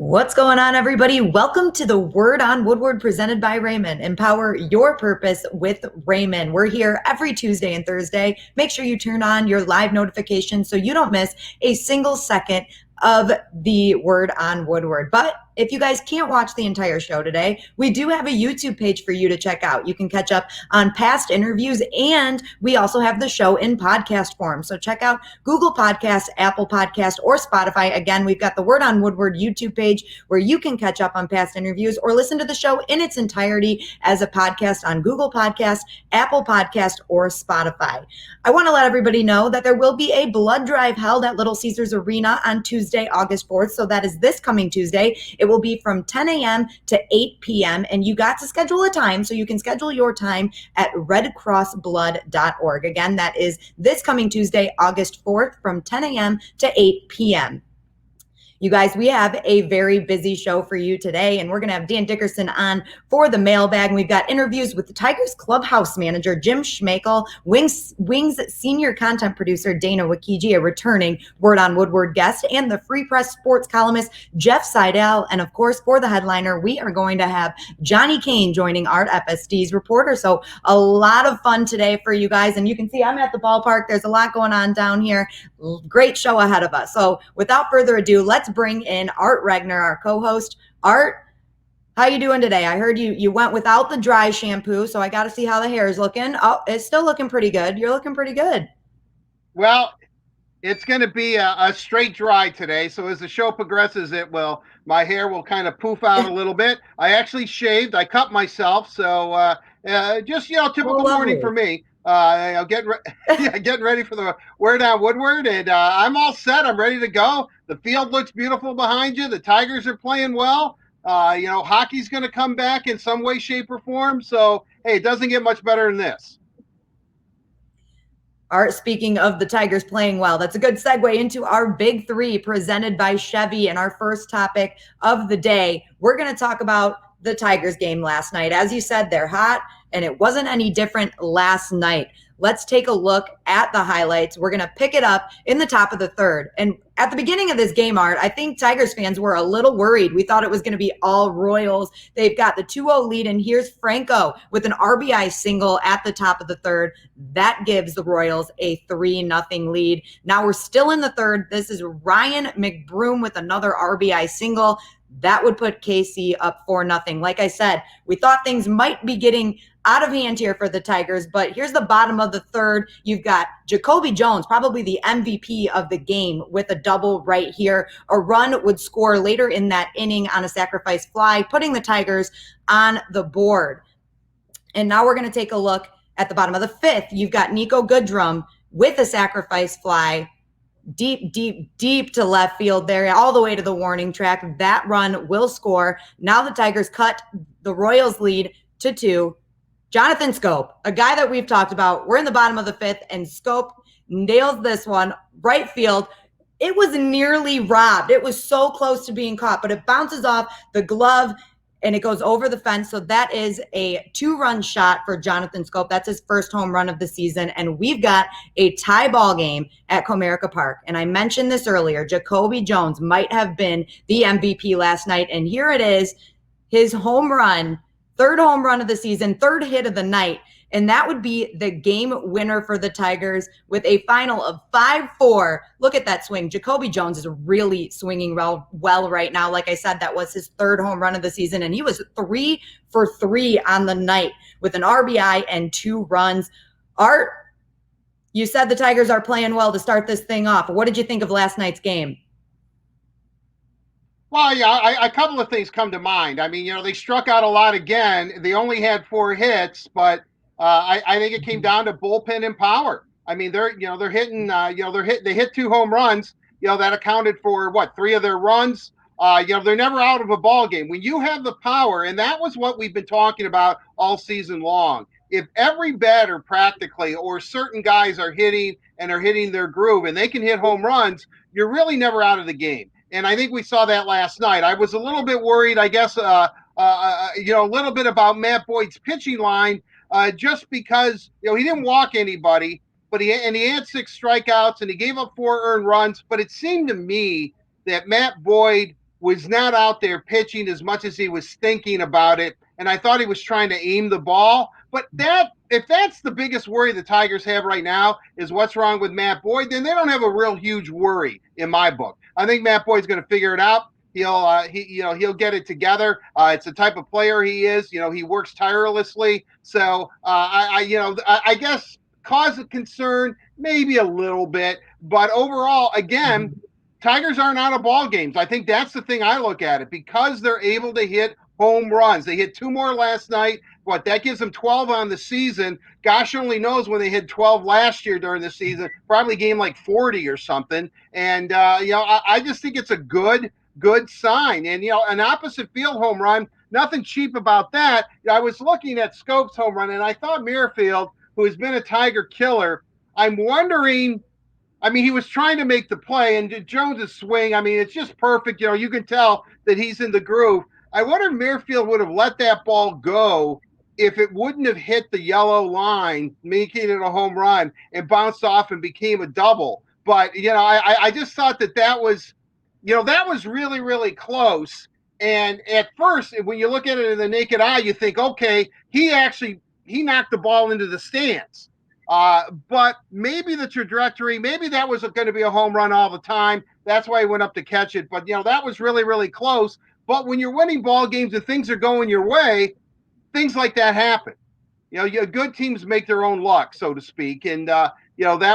What's going on, everybody? Welcome to the Word on Woodward presented by Raymond. Empower your purpose with Raymond. We're here every Tuesday and Thursday. Make sure you turn on your live notifications so you don't miss a single second of the Word on Woodward. But if you guys can't watch the entire show today, we do have a YouTube page for you to check out. You can catch up on past interviews, and we also have the show in podcast form. So check out Google Podcasts, Apple Podcasts, or Spotify. Again, we've got the Word on Woodward YouTube page where you can catch up on past interviews or listen to the show in its entirety as a podcast on Google Podcasts, Apple Podcasts, or Spotify. I want to let everybody know that there will be a blood drive held at Little Caesars Arena on Tuesday, August 4th. So that is this coming Tuesday. It will be from 10 a.m. to 8 p.m. And you got to schedule a time, so you can schedule your time at redcrossblood.org. Again, that is this coming Tuesday, August 4th from 10 a.m. to 8 p.m. You guys, we have a very busy show for you today, and we're going to have Dan Dickerson on for the mailbag. We've got interviews with the Tigers clubhouse manager, Jim Schmakel, Wings senior content producer, Dana Wakiji, a returning Word on Woodward guest, and the Free Press sports columnist, Jeff Seidel. And of course, for the headliner, we are going to have Johnny Kane joining Art FSD's reporter. So a lot of fun today for you guys. And you can see I'm at the ballpark. There's a lot going on down here. Great show ahead of us. So without further ado, let's bring in Art Regner, our co-host. Art, how you doing today? I heard you went without the dry shampoo, so I got to see how the hair is looking. Oh, it's still looking pretty good. You're looking pretty good. Well, it's going to be a straight dry today. So as the show progresses, my hair will kind of poof out a little bit. I actually shaved. I cut myself. So just, typical morning for me. Getting ready for the Word on Woodward, and I'm all set. I'm ready to go. The field looks beautiful behind you. The Tigers are playing well. Hockey's going to come back in some way, shape, or form. So, hey, it doesn't get much better than this. Art, speaking of the Tigers playing well, that's a good segue into our Big Three presented by Chevy. And our first topic of the day, we're going to talk about the Tigers game last night. As you said, they're hot, and it wasn't any different last night. Let's take a look at the highlights. We're going to pick it up in the top of the third. And at the beginning of this game, Art, I think Tigers fans were a little worried. We thought it was going to be all Royals. They've got the 2-0 lead, and here's Franco with an RBI single at the top of the third. That gives the Royals a 3-0 lead. Now we're still in the third. This is Ryan McBroom with another RBI single. That would put KC up 4-0. Like I said, we thought things might be getting out of hand here for the Tigers, but here's the bottom of the third. You've got Jacoby Jones, probably the MVP of the game, with a double right here. A run would score later in that inning on a sacrifice fly, putting the Tigers on the board. And now we're going to take a look at the bottom of the fifth. You've got Nico Goodrum with a sacrifice fly, deep to left field there, all the way to the warning track. That run will score. Now the Tigers cut the Royals lead to 2. Jonathan Schoop, a guy that we've talked about. We're in the bottom of the fifth, and Schoop nails this one right field. It was nearly robbed. It was so close to being caught, but it bounces off the glove and it goes over the fence. So that is a 2-run shot for Jonathan Schoop. That's his first home run of the season. And we've got a tie ball game at Comerica Park. And I mentioned this earlier. Jacoby Jones might have been the MVP last night. And here it is, his home run, third home run of the season, third hit of the night. And that would be the game winner for the Tigers with a final of 5-4. Look at that swing. Jacoby Jones is really swinging well right now. Like I said, that was his third home run of the season, and he was 3 for 3 on the night with an RBI and 2 runs. Art, you said the Tigers are playing well to start this thing off. What did you think of last night's game? Well, yeah, a couple of things come to mind. I mean, they struck out a lot again. They only had 4 hits, but I think it came down to bullpen and power. I mean, they're hitting, they hit 2 home runs, that accounted for 3 of their runs. They're never out of a ball game. When you have the power, and that was what we've been talking about all season long. If every batter practically, or certain guys are hitting their groove and they can hit home runs, you're really never out of the game. And I think we saw that last night. I was a little bit worried, I guess, a little bit about Matt Boyd's pitching line. Just because he didn't walk anybody, but he had 6 strikeouts and he gave up 4 earned runs. But it seemed to me that Matt Boyd was not out there pitching as much as he was thinking about it. And I thought he was trying to aim the ball. But if that's the biggest worry the Tigers have right now is what's wrong with Matt Boyd, then they don't have a real huge worry in my book. I think Matt Boyd's going to figure it out. He'll get it together. It's the type of player he is. He works tirelessly. So I guess cause of concern maybe a little bit, but overall, again, Tigers aren't out of ball games. I think that's the thing I look at it, because they're able to hit home runs. They hit 2 more last night. That gives them 12 on the season. Gosh only knows when they hit 12 last year during the season. Probably game like 40 or something. And I just think it's a good sign. And an opposite field home run, nothing cheap about that. I was looking at Scope's home run, and I thought Muirfield, who has been a Tiger killer, I'm wondering. He was trying to make the play, and Jones's swing, it's just perfect. You can tell that he's in the groove. I wonder if Muirfield would have let that ball go if it wouldn't have hit the yellow line, making it a home run, and bounced off and became a double. But, I just thought that was really, really close. And at first, when you look at it in the naked eye, you think, okay, he knocked the ball into the stands. But maybe the trajectory, maybe that was going to be a home run all the time. That's why he went up to catch it. But, that was really, really close. But when you're winning ball games and things are going your way, things like that happen. Good teams make their own luck, so to speak. And, that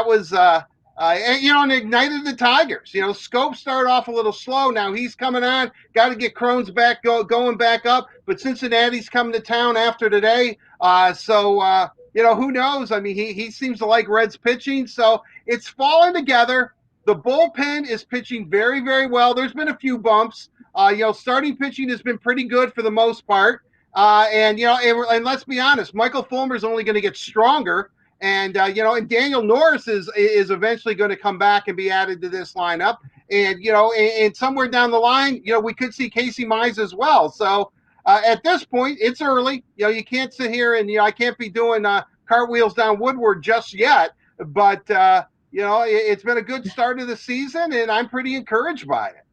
was, and ignited the Tigers. Scope started off a little slow. Now he's coming on. Got to get Crohn's back going back up. But Cincinnati's coming to town after today. Who knows? He seems to like Reds pitching, so it's falling together. The bullpen is pitching very, very well. There's been a few bumps. Starting pitching has been pretty good for the most part. And let's be honest, Michael Fulmer is only going to get stronger. And and Daniel Norris is eventually going to come back and be added to this lineup. And and somewhere down the line, we could see Casey Mize as well. So. At this point, it's early. You can't sit here and I can't be doing cartwheels down Woodward just yet. But it's been a good start of the season, and I'm pretty encouraged by it.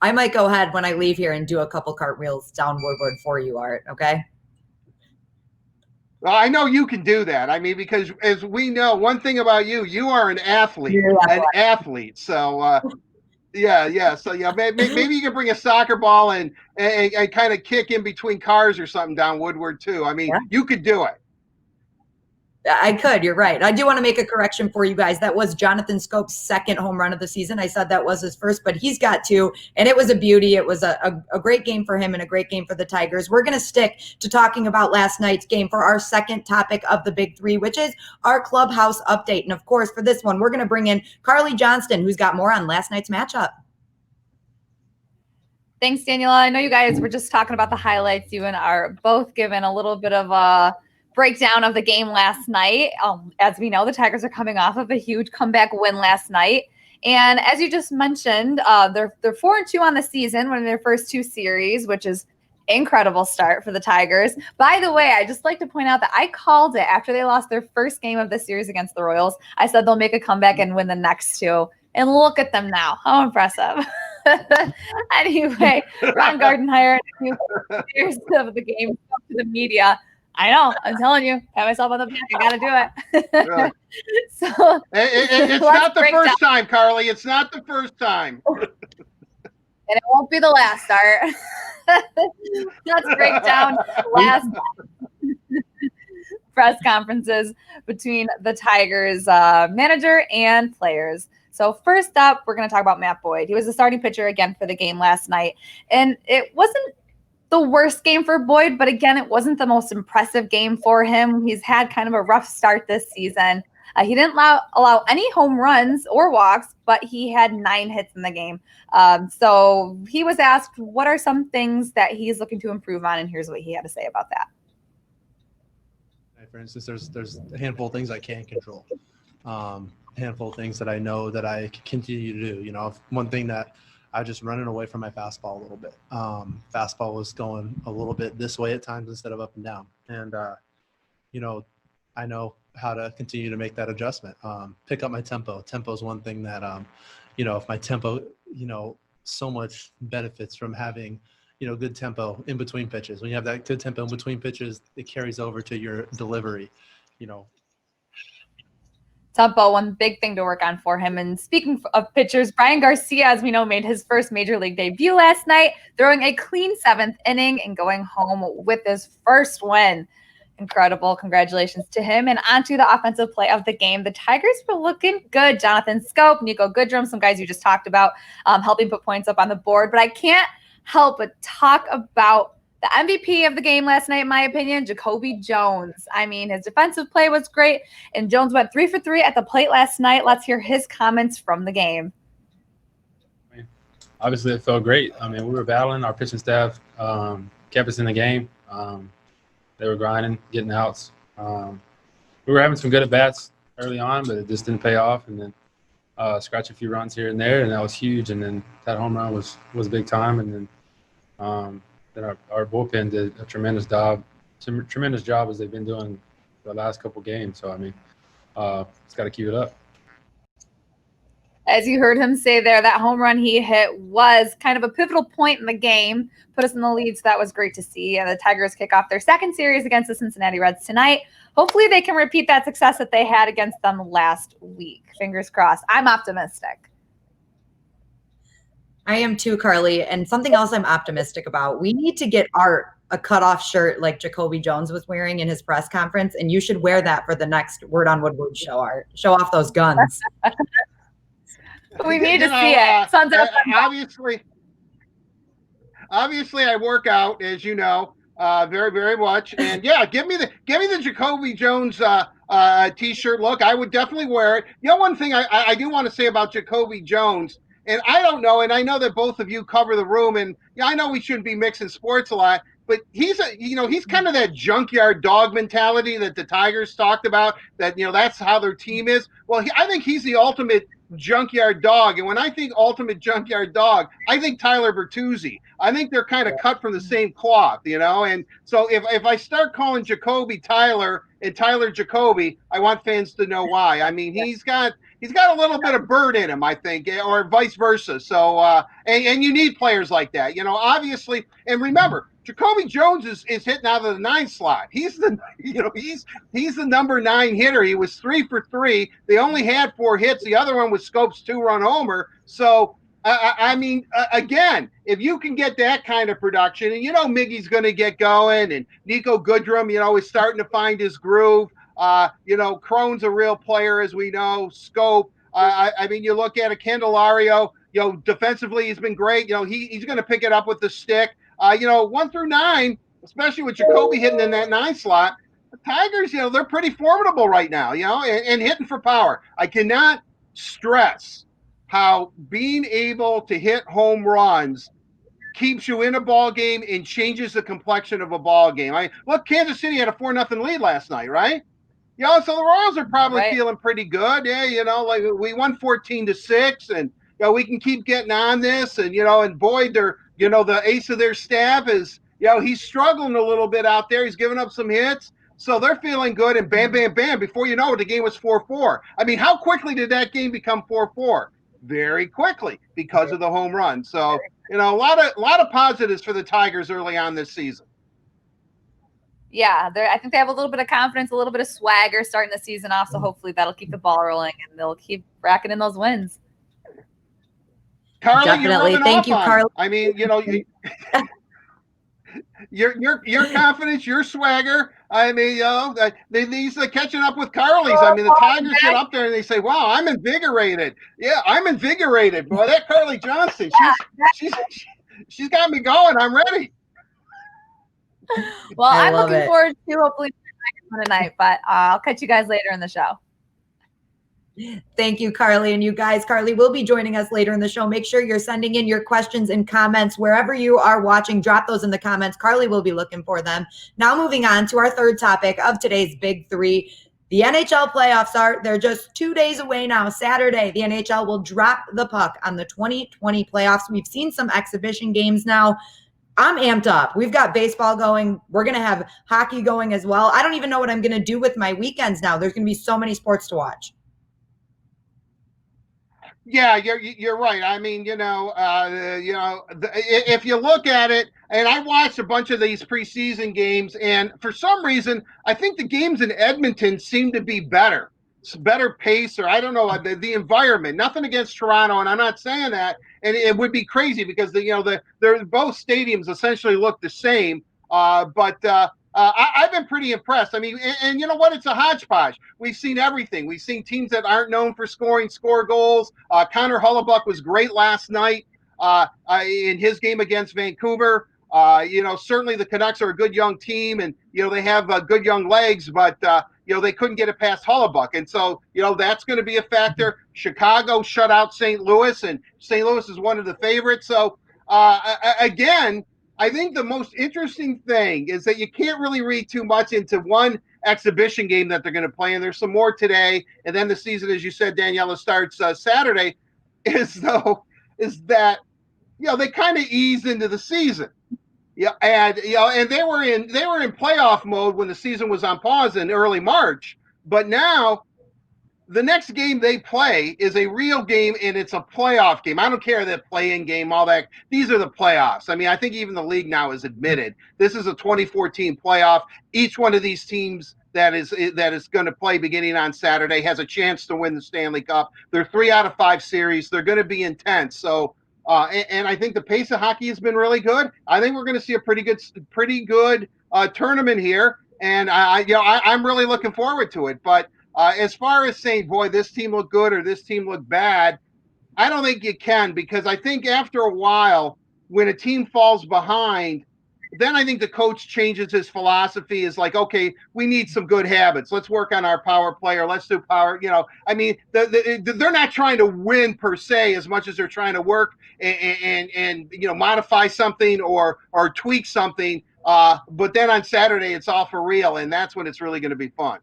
I might go ahead when I leave here and do a couple cartwheels down Woodward for you, Art. Okay. Well, I know you can do that. Because as we know, one thing about you, you are an athlete. So. Yeah. So maybe you can bring a soccer ball and kind of kick in between cars or something down Woodward too. You could do it. I could. You're right. I do want to make a correction for you guys. That was Jonathan Scope's second home run of the season. I said that was his first, but he's got 2, and it was a beauty. It was a great game for him and a great game for the Tigers. We're going to stick to talking about last night's game for our second topic of the Big Three, which is our clubhouse update. And of course, for this one, we're going to bring in Carly Johnston, who's got more on last night's matchup. Thanks, Daniela. I know you guys were just talking about the highlights. You and are both given a little bit of a breakdown of the game last night. As we know, the Tigers are coming off of a huge comeback win last night. And as you just mentioned, they're 4-2 on the season, winning their first 2 series, which is incredible start for the Tigers. By the way, I just like to point out that I called it after they lost their first game of the series against the Royals. I said they'll make a comeback and win the next 2. And look at them now. How impressive. Anyway, Ron Gardenhire, years of the game, to the media. I know. I'm telling you, pat myself on the back. I got to do it. Right. So it's not the first time, Carly. It's not the first time. And it won't be the last, Art. Let's break down last press conferences between the Tigers manager and players. So first up, we're going to talk about Matt Boyd. He was the starting pitcher again for the game last night. And it wasn't the worst game for Boyd, but again, it wasn't the most impressive game for him. He's had kind of a rough start this season. He didn't allow any home runs or walks, but he had 9 hits in the game. So he was asked, what are some things that he's looking to improve on? And here's what he had to say about that. For instance, there's a handful of things I can't control. Handful of things that I know that I can continue to do. One thing that I just running away from my fastball a little bit. Fastball was going a little bit this way at times instead of up and down. And, I know how to continue to make that adjustment. Pick up my tempo. Tempo is one thing that, if my tempo, so much benefits from having, good tempo in between pitches. When you have that good tempo in between pitches, it carries over to your delivery, Tempo, one big thing to work on for him. And speaking of pitchers, Brian Garcia, as we know, made his first major league debut last night, throwing a clean 7th inning and going home with his first win. Incredible. Congratulations to him. And onto the offensive play of the game. The Tigers were looking good. Jonathan Scope, Nico Goodrum, some guys you just talked about, helping put points up on the board. But I can't help but talk about the MVP of the game last night, in my opinion, Jacoby Jones. I mean, his defensive play was great, and Jones went 3 for 3 at the plate last night. Let's hear his comments from the game. Obviously, it felt great. I mean, we were battling. Our pitching staff kept us in the game. They were grinding, getting outs. We were having some good at-bats early on, but it just didn't pay off. And then scratch a few runs here and there, and that was huge. And then that home run was big time. And then our bullpen did a tremendous job as they've been doing the last couple games. So, I mean, it's got to keep it up. As you heard him say there, that home run he hit was kind of a pivotal point in the game, put us in the lead, so that was great to see. And the Tigers kick off their second series against the Cincinnati Reds tonight. Hopefully they can repeat that success that they had against them last week. Fingers crossed. I'm optimistic. I am too, Carly. And something else I'm optimistic about. We need to get Art a cutoff shirt like Jacoby Jones was wearing in his press conference, and you should wear that for the next Word on Woodward show, Art. Show off those guns. We need to see it. Sun's up. Obviously, I work out, as you know, very, very much. And yeah, give me the Jacoby Jones t-shirt look. I would definitely wear it. One thing I do want to say about Jacoby Jones, and I don't know, and I know that both of you cover the room, and I know we shouldn't be mixing sports a lot, but he's kind of that junkyard dog mentality that the Tigers talked about, that, that's how their team is. Well, I think he's the ultimate junkyard dog. And when I think ultimate junkyard dog, I think Tyler Bertuzzi. I think they're kind of cut from the same cloth, And so if I start calling Jacoby Tyler and Tyler Jacoby, I want fans to know why. I mean, he's got a little bit of bird in him, I think, or vice versa. So and you need players like that, obviously. And remember, Jacoby Jones is hitting out of the 9 slot. He's the he's the number 9 hitter. He was 3 for 3. They only had 4 hits. The other one was Scope's 2-run homer. So I mean, again, if you can get that kind of production, and Miggy's going to get going, and Nico Goodrum, is starting to find his groove. Crone's a real player, as we know. Scope. I mean, you look at a Candelario. Defensively, he's been great. He's going to pick it up with the stick. 1 through 9, especially with Jacoby hitting in that 9 slot, the Tigers, they're pretty formidable right now, and hitting for power. I cannot stress how being able to hit home runs keeps you in a ball game and changes the complexion of a ball game. Look, Kansas City had a 4-0 lead last night, right? So the Royals are probably feeling pretty good. Yeah, like we won 14-6, and we can keep getting on this, and and Boyd, they're the ace of their staff is, he's struggling a little bit out there. He's giving up some hits. So they're feeling good, and bam, bam, bam. Before you know it, the game was 4-4. I mean, how quickly did that game become 4-4? Very quickly, because of the home run. So, a lot of positives for the Tigers early on this season. Yeah, I think they have a little bit of confidence, a little bit of swagger starting the season off. So hopefully that'll keep the ball rolling, and they'll keep racking in those wins. Carly, definitely. Thank you, Carly. I mean, your confidence, your swagger. I mean, these are catching up with Carly's. I mean, the Tigers get up there and they say, "Wow, I'm invigorated." Yeah, I'm invigorated. Boy, that Carly Johnson, she's got me going. I'm ready. Well, I'm looking forward to hopefully tonight, but I'll catch you guys later in the show. Thank you, Carly. And you guys, Carly will be joining us later in the show. Make sure you're sending in your questions and comments wherever you are watching. Drop those in the comments. Carly will be looking for them. Now moving on to our third topic of today's Big Three. The NHL playoffs they're just 2 days away now. Saturday, the NHL will drop the puck on the 2020 playoffs. We've seen some exhibition games now. I'm amped up. We've got baseball going. We're going to have hockey going as well. I don't even know what I'm going to do with my weekends now. There's going to be so many sports to watch. Yeah, you're right. I mean, if you look at it, and I watched a bunch of these preseason games, and for some reason, I think the games in Edmonton seem to be better. It's better pace, or I don't know, the environment. Nothing against Toronto, and I'm not saying that. And it would be crazy because they're both stadiums essentially look the same. But I've been pretty impressed. I mean, and you know what? It's a hodgepodge. We've seen everything. We've seen teams that aren't known for score goals. Connor Hellebuck was great last night in his game against Vancouver. Certainly the Canucks are a good young team, and they have good young legs, but they couldn't get it past Hellebuck, and so that's going to be a factor. Chicago shut out St. Louis, and St. Louis is one of the favorites. So again, I think the most interesting thing is that you can't really read too much into one exhibition game that they're going to play, and there's some more today, and then the season, as you said, Daniela, starts Saturday. Is that they kind of ease into the season, and they were in playoff mode when the season was on pause in early March, but now the next game they play is a real game, and it's a playoff game. I don't care that play-in game, all that. These are the playoffs. I mean, I think even the league now has admitted this is a 2014 playoff. Each one of these teams that is going to play beginning on Saturday has a chance to win the Stanley Cup. They're 3 out of 5 series. They're going to be intense. So, and I think the pace of hockey has been really good. I think we're going to see a pretty good tournament here, and I'm really looking forward to it. But as far as saying, boy, this team looked good or this team looked bad, I don't think you can, because I think after a while, when a team falls behind, then I think the coach changes his philosophy. Is like, okay, we need some good habits. Let's work on our power play, or let's do power. I mean, they're not trying to win per se as much as they're trying to work and modify something or tweak something. But then on Saturday, it's all for real, and that's when it's really going to be fun.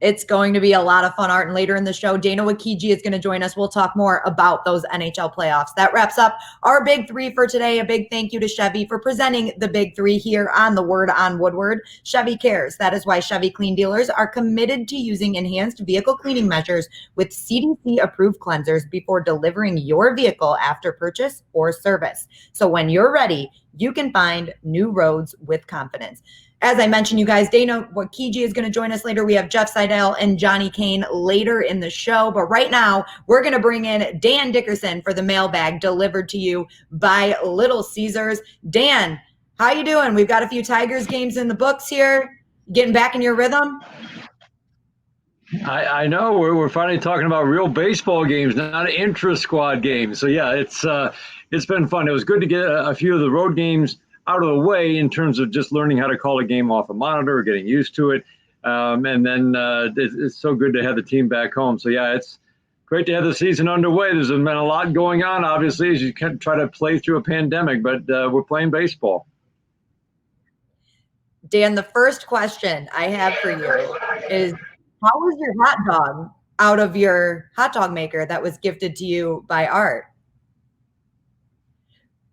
It's going to be a lot of fun, Art. And later in the show, Dana Wakiji is going to join us. We'll talk more about those NHL playoffs. That wraps up our Big Three for today. A big thank you to Chevy for presenting the Big Three here on The Word on Woodward. Chevy cares. That is why Chevy Clean dealers are committed to using enhanced vehicle cleaning measures with CDC-approved cleansers before delivering your vehicle after purchase or service. So when you're ready, you can find new roads with confidence. As I mentioned, you guys, Dana Wakiji is going to join us later. We have Jeff Seidel and Johnny Kane later in the show. But right now, we're going to bring in Dan Dickerson for the mailbag delivered to you by Little Caesars. Dan, how you doing? We've got a few Tigers games in the books here. Getting back in your rhythm? I know we're finally talking about real baseball games, not intra-squad games. So yeah, it's been fun. It was good to get a few of the road games out of the way in terms of just learning how to call a game off a monitor, getting used to it. And then it's so good to have the team back home. So yeah, it's great to have the season underway. There's been a lot going on, obviously, as you can try to play through a pandemic, but we're playing baseball. Dan, the first question I have for you is, how was your hot dog out of your hot dog maker that was gifted to you by Art?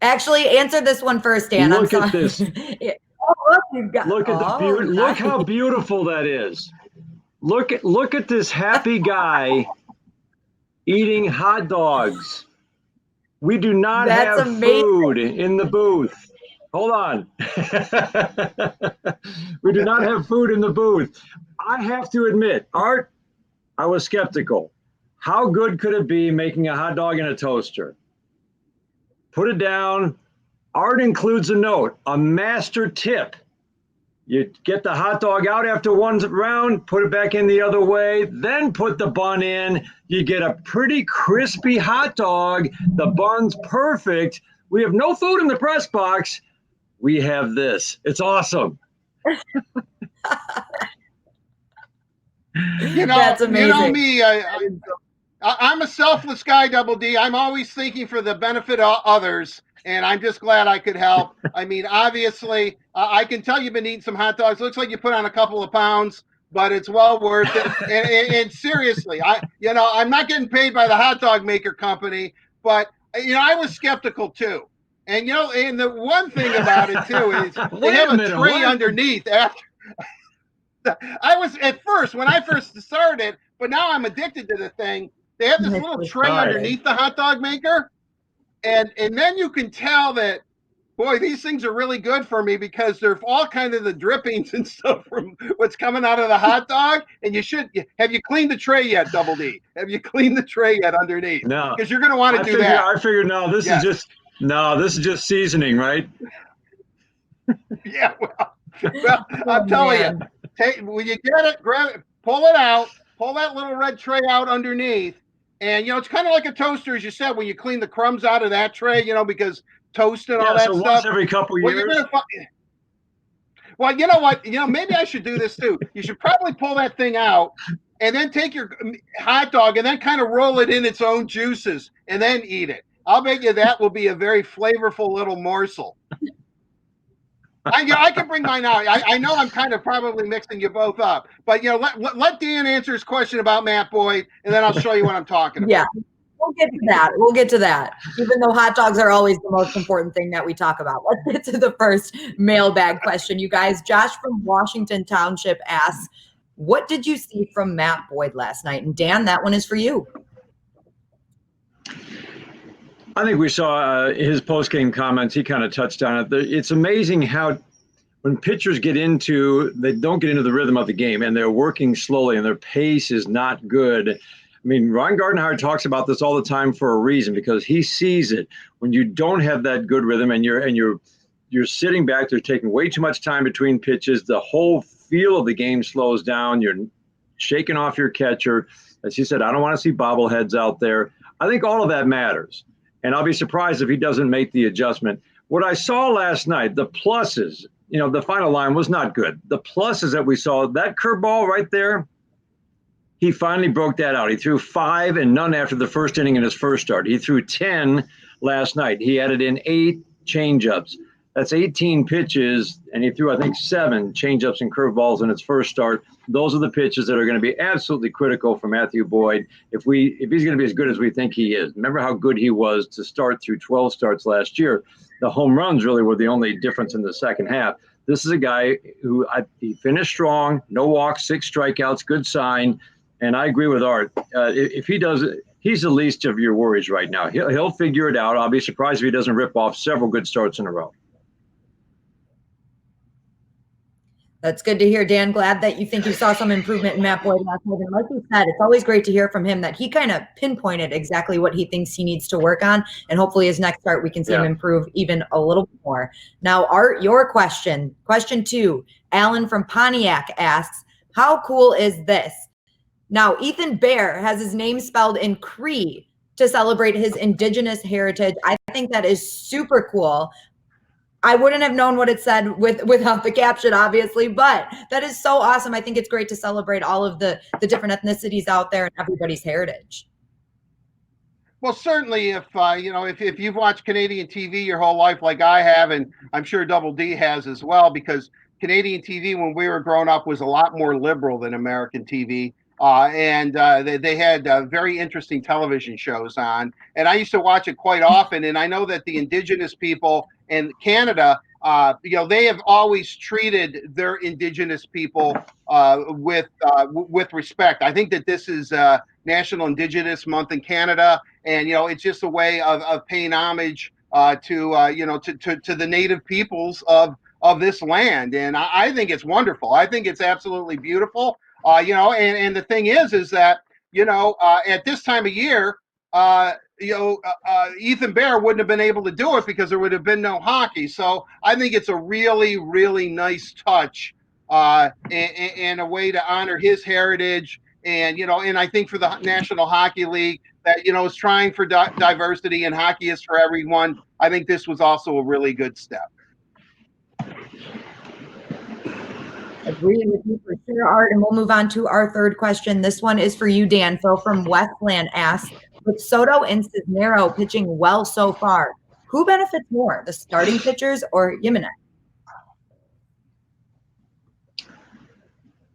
Actually, answer this one first, Dan. Look at this. Look how beautiful that is. Look at this happy guy eating hot dogs. We do not have food in the booth. Hold on. We do not have food in the booth. I have to admit, Art, I was skeptical. How good could it be making a hot dog in a toaster? Put it down. Art includes a note, a master tip. You get the hot dog out after one round, put it back in the other way, then put the bun in. You get a pretty crispy hot dog. The bun's perfect. We have no food in the press box. We have this. It's awesome. That's amazing. You know me, I'm a selfless guy, Double D. I'm always thinking for the benefit of others, and I'm just glad I could help. I mean, obviously, I can tell you've been eating some hot dogs. Looks like you put on a couple of pounds, but it's well worth it. And seriously, I'm not getting paid by the hot dog maker company, but I was skeptical too. And and the one thing about it too is they have a tray underneath after. I was at first when I first started, but now I'm addicted to the thing. They have this little tray Right. underneath the hot dog maker, and then you can tell that, boy, these things are really good for me because they're all kind of the drippings and stuff from what's coming out of the hot dog. And have you cleaned the tray yet, Double D? Have you cleaned the tray yet underneath? No, because you're going to want to do that. I figured no, this is just seasoning, right? Yeah, well, I'm telling you, when you get it, grab it, pull it out, pull that little red tray out underneath. And, it's kind of like a toaster, as you said, when you clean the crumbs out of that tray, because toast and all that stuff. Once every couple years. Well, you know what? Maybe I should do this too. You should probably pull that thing out and then take your hot dog and then kind of roll it in its own juices and then eat it. I'll bet you that will be a very flavorful little morsel. I can bring mine out. I know I'm kind of probably mixing you both up, but let Dan answer his question about Matt Boyd, and then I'll show you what I'm talking about. Yeah, we'll get to that. Even though hot dogs are always the most important thing that we talk about. Let's get to the first mailbag question, you guys. Josh from Washington Township asks, "What did you see from Matt Boyd last night?" And Dan, that one is for you. I think we saw his post-game comments. He kind of touched on it. It's amazing how when pitchers they don't get into the rhythm of the game and they're working slowly and their pace is not good. I mean, Ron Gardenhire talks about this all the time for a reason, because he sees it. When you don't have that good rhythm and you're sitting back there taking way too much time between pitches, the whole feel of the game slows down. You're shaking off your catcher. As he said, I don't want to see bobbleheads out there. I think all of that matters. And I'll be surprised if he doesn't make the adjustment. What I saw last night, the pluses, the final line was not good. The pluses that we saw, that curveball right there, he finally broke that out. He threw 5 and none after the first inning in his first start. He threw 10 last night. He added in 8 changeups. That's 18 pitches, and he threw, I think, 7 changeups and curveballs in his first start. Those are the pitches that are going to be absolutely critical for Matthew Boyd if he's going to be as good as we think he is. Remember how good he was to start through 12 starts last year. The home runs really were the only difference in the second half. This is a guy who he finished strong, no walks, 6 strikeouts, good sign. And I agree with Art. If he does it, he's the least of your worries right now. He'll figure it out. I'll be surprised if he doesn't rip off several good starts in a row. That's good to hear, Dan. Glad that you think you saw some improvement in Matt Boyd last night. And like you said, it's always great to hear from him that he kind of pinpointed exactly what he thinks he needs to work on. And hopefully his next start, we can see him improve even a little bit more. Now, Art, your question 2, Alan from Pontiac asks, how cool is this? Now, Ethan Bear has his name spelled in Cree to celebrate his indigenous heritage. I think that is super cool. I wouldn't have known what it said without the caption, obviously, but that is so awesome. I think it's great to celebrate all of the different ethnicities out there and everybody's heritage. Well, certainly, if you've watched Canadian TV your whole life, like I have, and I'm sure Double D has as well, because Canadian TV when we were growing up was a lot more liberal than American TV. And they had very interesting television shows on, and I used to watch it quite often. And I know that the indigenous people in Canada, they have always treated their indigenous people with respect. I think that this is National Indigenous Month in Canada, and it's just a way of paying homage to the native peoples of this land. And I think it's wonderful. I think it's absolutely beautiful. And the thing is that, at this time of year, Ethan Bear wouldn't have been able to do it because there would have been no hockey. So I think it's a really, really nice touch and a way to honor his heritage. And, and I think for the National Hockey League that, is trying for diversity and hockey is for everyone. I think this was also a really good step. Agree with you for sure, Art. And we'll move on to our third question. This one is for you, Dan. Phil from Westland asks, with Soto and Cisnero pitching well so far, who benefits more, the starting pitchers or Jimenez?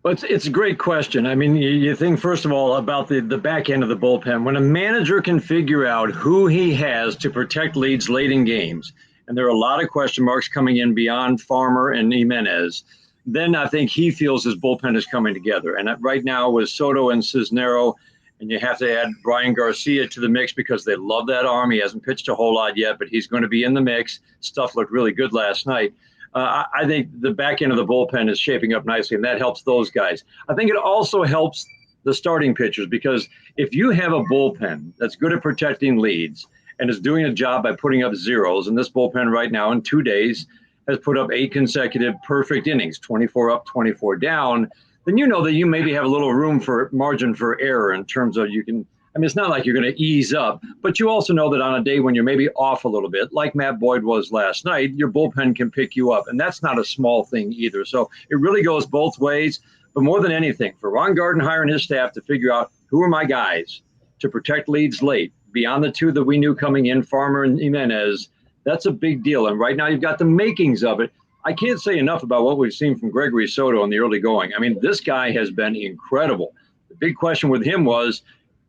Well, it's a great question. I mean, you think, first of all, about the back end of the bullpen. When a manager can figure out who he has to protect leads late in games, and there are a lot of question marks coming in beyond Farmer and Jimenez, then I think he feels his bullpen is coming together. And right now with Soto and Cisnero and you have to add Brian Garcia to the mix because they love that arm. He hasn't pitched a whole lot yet, but he's going to be in the mix. Stuff looked really good last night. I think the back end of the bullpen is shaping up nicely, and that helps those guys. I think it also helps the starting pitchers, because if you have a bullpen that's good at protecting leads and is doing a job by putting up zeros, and this bullpen right now in 2 days has put up 8 consecutive perfect innings, 24 up, 24 down, then you know that you maybe have a little room for margin for error in terms of it's not like you're going to ease up, but you also know that on a day when you're maybe off a little bit, like Matt Boyd was last night, your bullpen can pick you up. And that's not a small thing either. So it really goes both ways. But more than anything, for Ron Gardenhire and his staff to figure out who are my guys to protect leads late, beyond the 2 that we knew coming in, Farmer and Jimenez, that's a big deal. And right now you've got the makings of it. I can't say enough about what we've seen from Gregory Soto in the early going. I mean, this guy has been incredible. The big question with him was,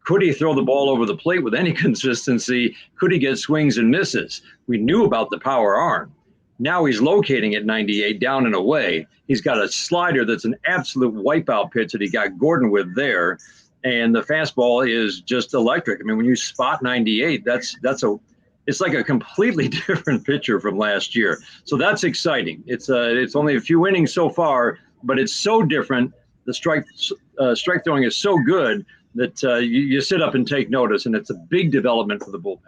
could he throw the ball over the plate with any consistency? Could he get swings and misses? We knew about the power arm. Now he's locating at 98 down and away. He's got a slider that's an absolute wipeout pitch that he got Gordon with there. And the fastball is just electric. I mean, when you spot 98, it's like a completely different pitcher from last year. So that's exciting. It's only a few innings so far, but it's so different. The strike throwing is so good that you sit up and take notice, and it's a big development for the bullpen.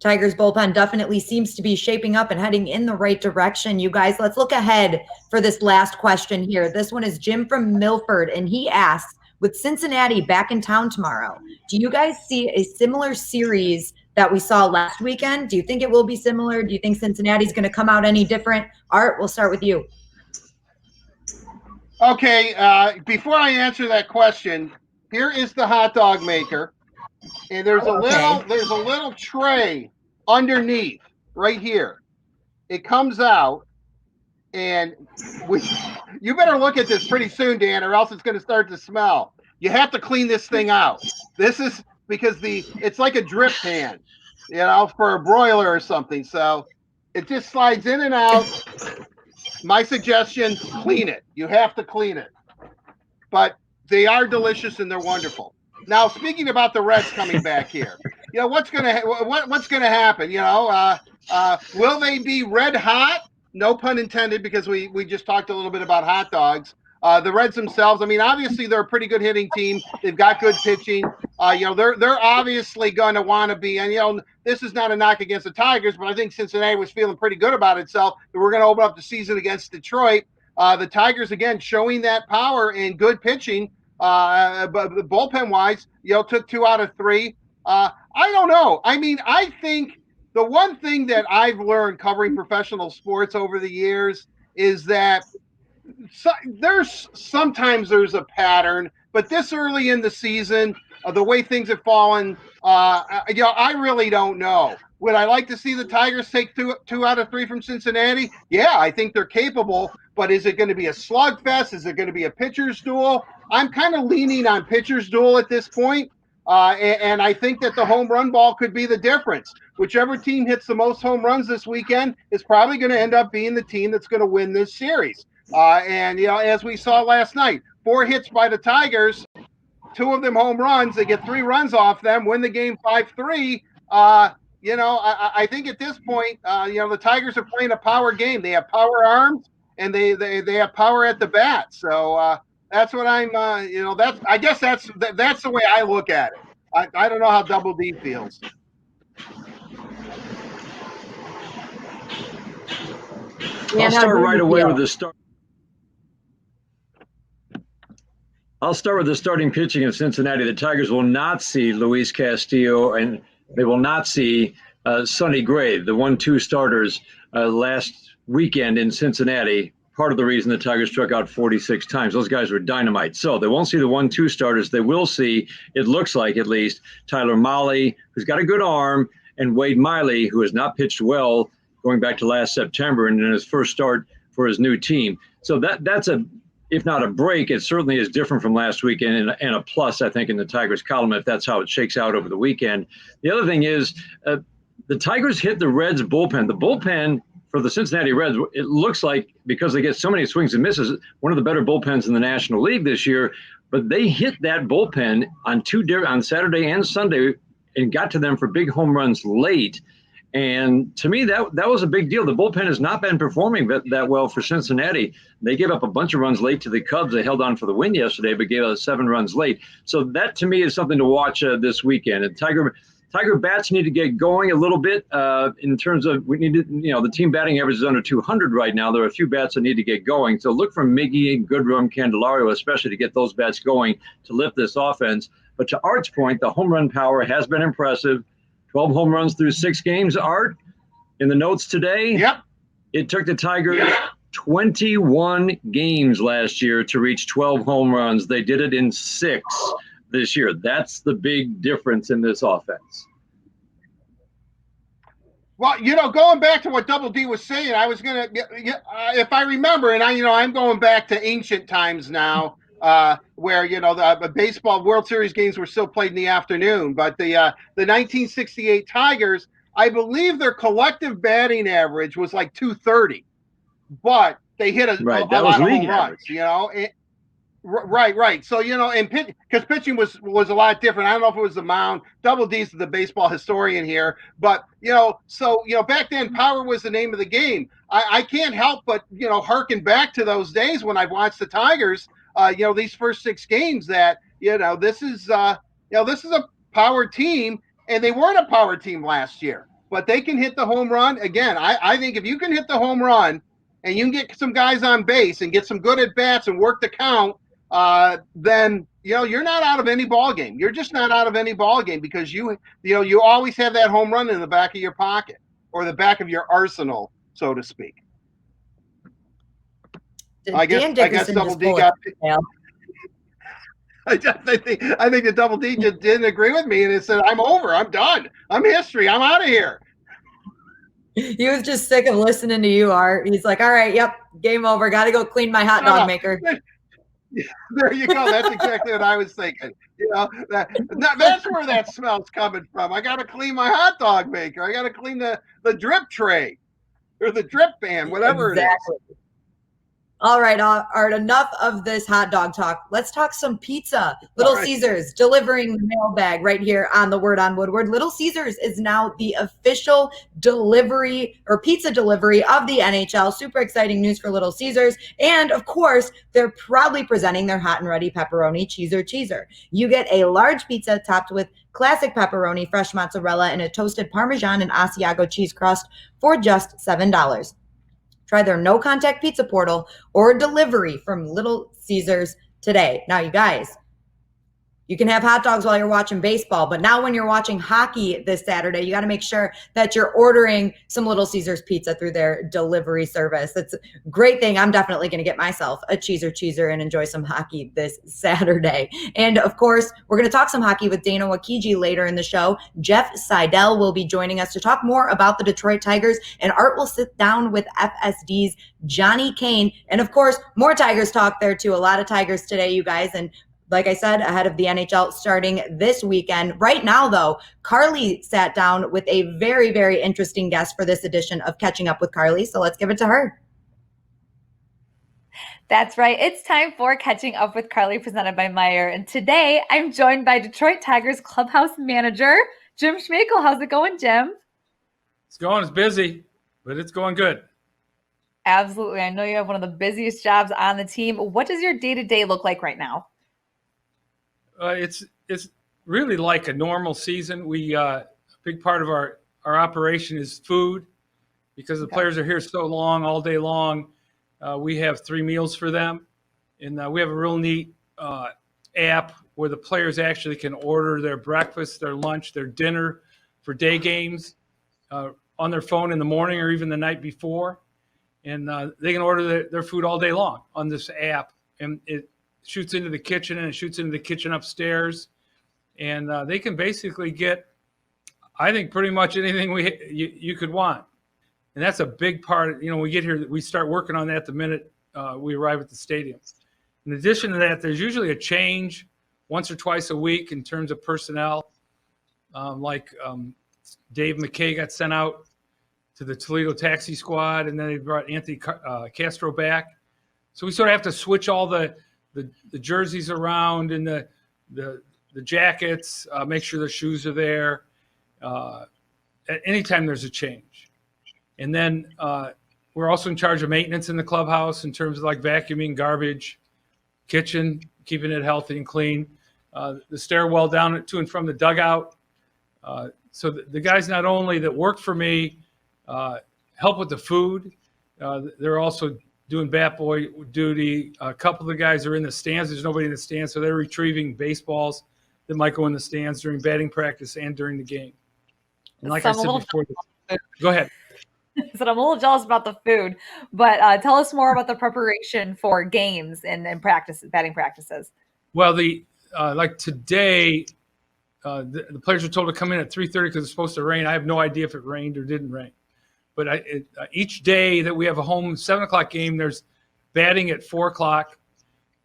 Tigers bullpen definitely seems to be shaping up and heading in the right direction. You guys, let's look ahead for this last question here. This one is Jim from Milford, and he asks, with Cincinnati back in town tomorrow, do you guys see a similar series that we saw last weekend? Do you think it will be similar? Do you think Cincinnati's going to come out any different? Art, we'll start with you. Okay, before I answer that question, here is the hot dog maker, and there's a little tray underneath right here. It comes out, and you better look at this pretty soon, Dan, or else it's going to start to smell. You have to clean this thing out. This is because it's like a drip pan, for a broiler or something. So it just slides in and out. My suggestion, clean it. You have to clean it. But they are delicious and they're wonderful. Now, speaking about the Reds coming back here, what's going to happen? Will they be red hot? No pun intended, because we just talked a little bit about hot dogs. The Reds themselves, obviously they're a pretty good hitting team. They've got good pitching. They're obviously going to want to be, and this is not a knock against the Tigers, but I think Cincinnati was feeling pretty good about itself. We're going to open up the season against Detroit. The Tigers, again, showing that power and good pitching, but bullpen-wise, took 2 out of 3. I don't know. I think the one thing that I've learned covering professional sports over the years is that sometimes there's a pattern, but this early in the season, the way things have fallen, I really don't know. Would I like to see the Tigers take 2 out of 3 from Cincinnati? Yeah, I think they're capable, but is it going to be a slugfest? Is it going to be a pitcher's duel? I'm kind of leaning on pitcher's duel at this point, and I think that the home run ball could be the difference. Whichever team hits the most home runs this weekend is probably going to end up being the team that's going to win this series. And as we saw last night, 4 hits by the Tigers, 2 of them home runs. They get 3 runs off them, win the game 5-3. I think at this point, the Tigers are playing a power game. They have power arms and they have power at the bat. So that's what I'm. I guess that's the way I look at it. I don't know how Double D feels. I'll start right away with the start. I'll start with the starting pitching in Cincinnati. The Tigers will not see Luis Castillo, and they will not see Sonny Gray, the 1-2 starters last weekend in Cincinnati. Part of the reason the Tigers struck out 46 times. Those guys were dynamite. So they won't see the 1-2 starters. They will see, it looks like at least, Tyler Mahle, who's got a good arm, and Wade Miley, who has not pitched well going back to last September and in his first start for his new team. So that's if not a break, it certainly is different from last weekend and a plus, I think, in the Tigers column, if that's how it shakes out over the weekend. The other thing is the Tigers hit the Reds bullpen. The bullpen for the Cincinnati Reds, it looks like because they get so many swings and misses, one of the better bullpens in the National League this year. But they hit that bullpen on Saturday and Sunday and got to them for big home runs late. And to me, that was a big deal. The bullpen has not been performing that well for Cincinnati. They gave up a bunch of runs late to the Cubs. They held on for the win yesterday, but gave us 7 runs late. So that, to me, is something to watch this weekend. And Tiger bats need to get going a little bit in terms of we need to, the team batting average is under 200 right now. There are a few bats that need to get going. So look for Miggy, Goodrum, Candelario, especially to get those bats going to lift this offense. But to Art's point, the home run power has been impressive. 12 home runs through 6 games, Art. In the notes today, Yep. It took the Tigers 21 games last year to reach 12 home runs. They did it in 6 this year. That's the big difference in this offense. Well, going back to what Double D was saying, I was going to, if I remember, and I'm going back to ancient times now, where, the baseball World Series games were still played in the afternoon. But the 1968 Tigers, I believe their collective batting average was like 230, but they hit a lot of home runs, Right. So, and because pitching was a lot different. I don't know if it was the mound. Double D's the baseball historian here. But, back then, power was the name of the game. I can't help but, harken back to those days when I've watched the Tigers, these first 6 games that, this is a power team, and they weren't a power team last year. But they can hit the home run. Again, I think if you can hit the home run and you can get some guys on base and get some good at-bats and work the count, then you're not out of any ball game. You're just not out of any ball game because you always have that home run in the back of your pocket or the back of your arsenal, so to speak. I guess Double D got. I think the Double D just didn't agree with me and it said, "I'm over. I'm done. I'm history. I'm out of here." He was just sick of listening to you, Art. He's like, "All right, yep, game over. Got to go clean my hot dog maker." There you go. That's exactly what I was thinking. That's where that smell's coming from. I got to clean my hot dog maker. I got to clean the drip tray or the drip pan, whatever it is. All right, Art, enough of this hot dog talk. Let's talk some pizza. Little Caesars delivering the mailbag right here on the Word on Woodward. Little Caesars is now the official delivery or pizza delivery of the NHL. Super exciting news for Little Caesars. And of course, they're proudly presenting their hot and ready pepperoni cheeser. You get a large pizza topped with classic pepperoni, fresh mozzarella, and a toasted Parmesan and Asiago cheese crust for just $7. Try their no-contact pizza portal or delivery from Little Caesars today. Now, you guys, you can have hot dogs while you're watching baseball, but now when you're watching hockey this Saturday, you got to make sure that you're ordering some Little Caesars pizza through their delivery service. It's a great thing. I'm definitely going to get myself a cheeser and enjoy some hockey this Saturday. And of course, we're going to talk some hockey with Dana Wakiji later in the show. Jeff Seidel will be joining us to talk more about the Detroit Tigers, and Art will sit down with FSD's Johnny Kane. And of course, more Tigers talk there too. A lot of Tigers today, you guys. And like I said, ahead of the NHL starting this weekend. Right now, though, Carly sat down with a very, very interesting guest for this edition of Catching Up with Carly. So let's give it to her. That's right. It's time for Catching Up with Carly, presented by Meyer. And today I'm joined by Detroit Tigers clubhouse manager, Jim Schmeichel. How's it going, Jim? It's going. It's busy, but it's going good. Absolutely. I know you have one of the busiest jobs on the team. What does your day-to-day look like right now? It's really like a normal season. We a big part of our operation is food because the players are here so long, all day long. We have 3 meals for them, and we have a real neat app where the players actually can order their breakfast, their lunch, their dinner for day games on their phone in the morning or even the night before, and they can order their food all day long on this app, and it shoots into the kitchen and it shoots into the kitchen upstairs, and they can basically get, I think, pretty much anything you could want. And that's a big part. We get here, we start working on that the minute we arrive at the stadium. In addition to that, there's usually a change once or twice a week in terms of personnel. Dave McKay got sent out to the Toledo Taxi Squad, and then they brought Anthony Castro back. So we sort of have to switch all the jerseys around and the jackets, make sure the shoes are there at any time there's a change. And then we're also in charge of maintenance in the clubhouse in terms of like vacuuming, garbage, kitchen, keeping it healthy and clean, the stairwell down to and from the dugout. So the guys not only that work for me help with the food, they're also doing bat boy duty. A couple of the guys are in the stands. There's nobody in the stands, so they're retrieving baseballs that might go in the stands during batting practice and during the game. And like I said before, go ahead. So I'm a little jealous about the food, but tell us more about the preparation for games and batting practices. Well, like today, the players were told to come in at 3:30 because it's supposed to rain. I have no idea if it rained or didn't rain. But each day that we have a home 7:00 game, there's batting at 4:00.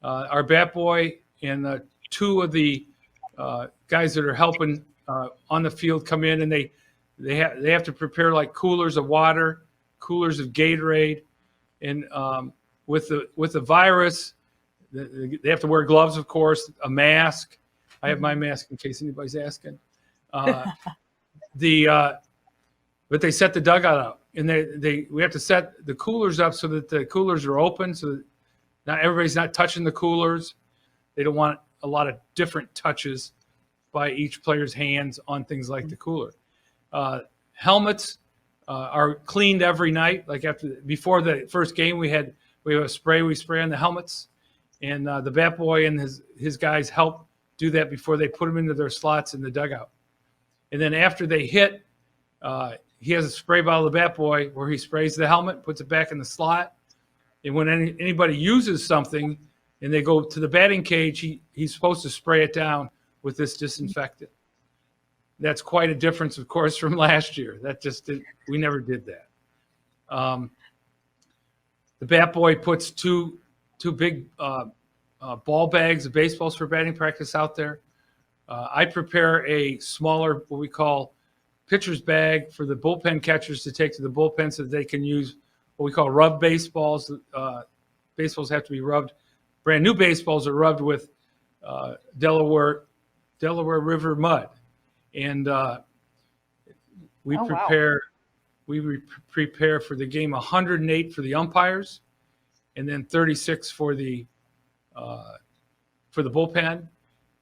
Our bat boy and two of the guys that are helping on the field come in, and they have to prepare like coolers of water, coolers of Gatorade, and with the virus, they have to wear gloves, of course, a mask. I have my mask in case anybody's asking. But they set the dugout up, and we have to set the coolers up so that the coolers are open, so that not everybody's not touching the coolers. They don't want a lot of different touches by each player's hands on things like the cooler. Helmets are cleaned every night. Like before the first game, we have a spray we spray on the helmets, and the bat boy and his guys help do that before they put them into their slots in the dugout. And then after they hit, he has a spray bottle of the bat boy where he sprays the helmet, puts it back in the slot. And when anybody uses something and they go to the batting cage, he's supposed to spray it down with this disinfectant. That's quite a difference, of course, from last year. We never did that. The bat boy puts two big ball bags of baseballs for batting practice out there. I prepare a smaller, what we call pitcher's bag for the bullpen catchers to take to the bullpen so that they can use what we call rubbed baseballs. Baseballs have to be rubbed. Brand new baseballs are rubbed with Delaware River mud. And we prepare for the game 108 for the umpires, and then 36 for the bullpen,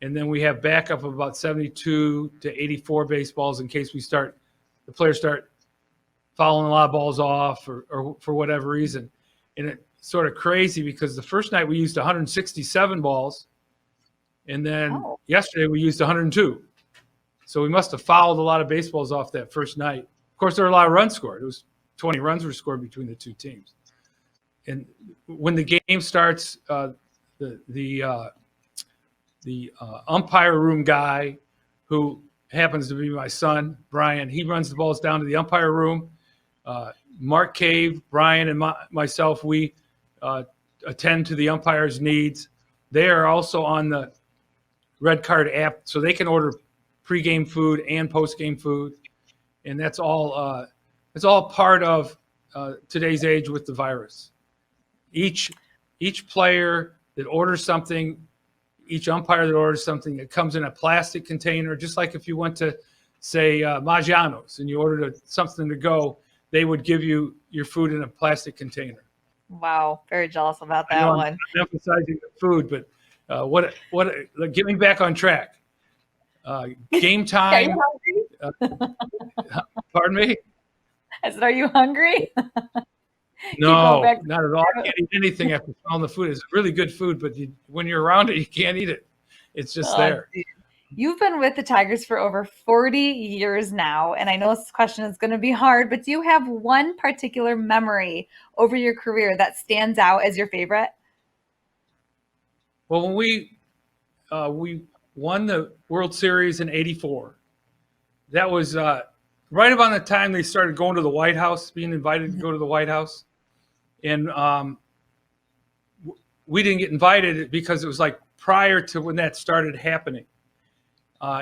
and then we have backup of about 72 to 84 baseballs in case the players start fouling a lot of balls off or for whatever reason. And it's sort of crazy because the first night we used 167 balls, and then yesterday we used 102. So we must have fouled a lot of baseballs off that first night. Of course, there were a lot of runs scored. It was 20 runs were scored between the two teams. And when the game starts, the umpire room guy, who happens to be my son, Brian, he runs the balls down to the umpire room. Mark Cave, Brian, and myself, we attend to the umpires' needs. They are also on the Red Card app, so they can order pre-game food and post-game food, and that's all. It's all part of today's age with the virus. Each player that orders something, each umpire that orders something, it comes in a plastic container, just like if you went to, say, Maggiano's and you ordered something to go, they would give you your food in a plastic container. Wow, very jealous about that one. I'm emphasizing the food, but getting back on track. Game time. Pardon me? I said, are you hungry? No, not at all. I can't eat anything after smelling the food. It's really good food, but when you're around it, you can't eat it. It's just there. Dude. You've been with the Tigers for over 40 years now, and I know this question is going to be hard, but do you have one particular memory over your career that stands out as your favorite? Well, when we won the World Series in '84, that was right about the time they started going to the White House, being invited to go to the White House. And we didn't get invited because it was like prior to when that started happening.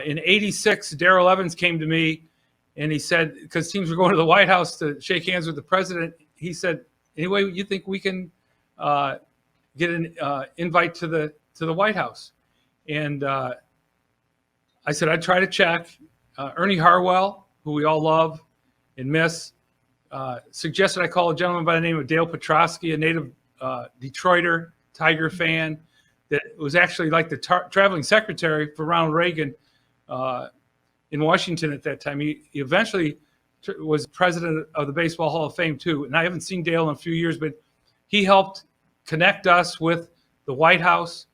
In '86, Darrell Evans came to me And he said, because teams were going to the White House to shake hands with the president, he said, anyway, you think we can get an invite to the White House? And I said, I'd try to check. Ernie Harwell, who we all love and miss, suggested I call a gentleman by the name of Dale Petrosky, a native Detroiter Tiger fan that was actually like the traveling secretary for Ronald Reagan in Washington at that time. He eventually was president of the Baseball Hall of Fame too. And I haven't seen Dale in a few years, but he helped connect us with the White House.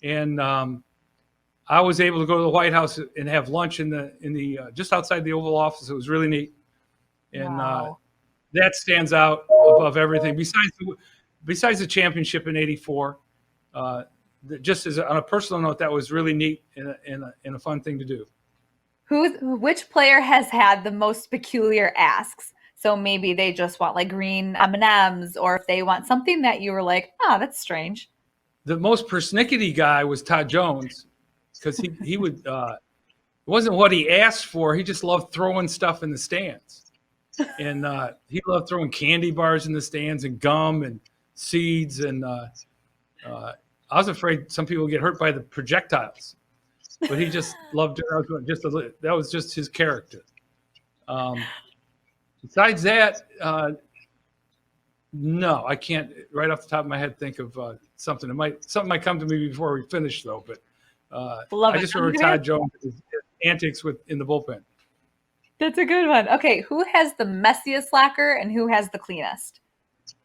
And I was able to go to the White House and have lunch in the just outside the Oval Office. It was really neat. And Wow. that stands out above everything. Besides the championship in '84, just as on a personal note, that was really neat and a fun thing to do. Which player has had the most peculiar asks? So maybe they just want like green M&Ms, or if they want something that you were like, oh, that's strange. The most persnickety guy was Todd Jones, because he would it wasn't what he asked for. He just loved throwing stuff in the stands, and he loved throwing candy bars in the stands and gum and seeds. And I was afraid some people would get hurt by the projectiles, but he just loved it. That was just his character. Besides that, no, I can't right off the top of my head think of something. Something might come to me before we finish though. But I just remember Todd Jones' antics in the bullpen. That's a good one. Okay, who has the messiest locker and who has the cleanest?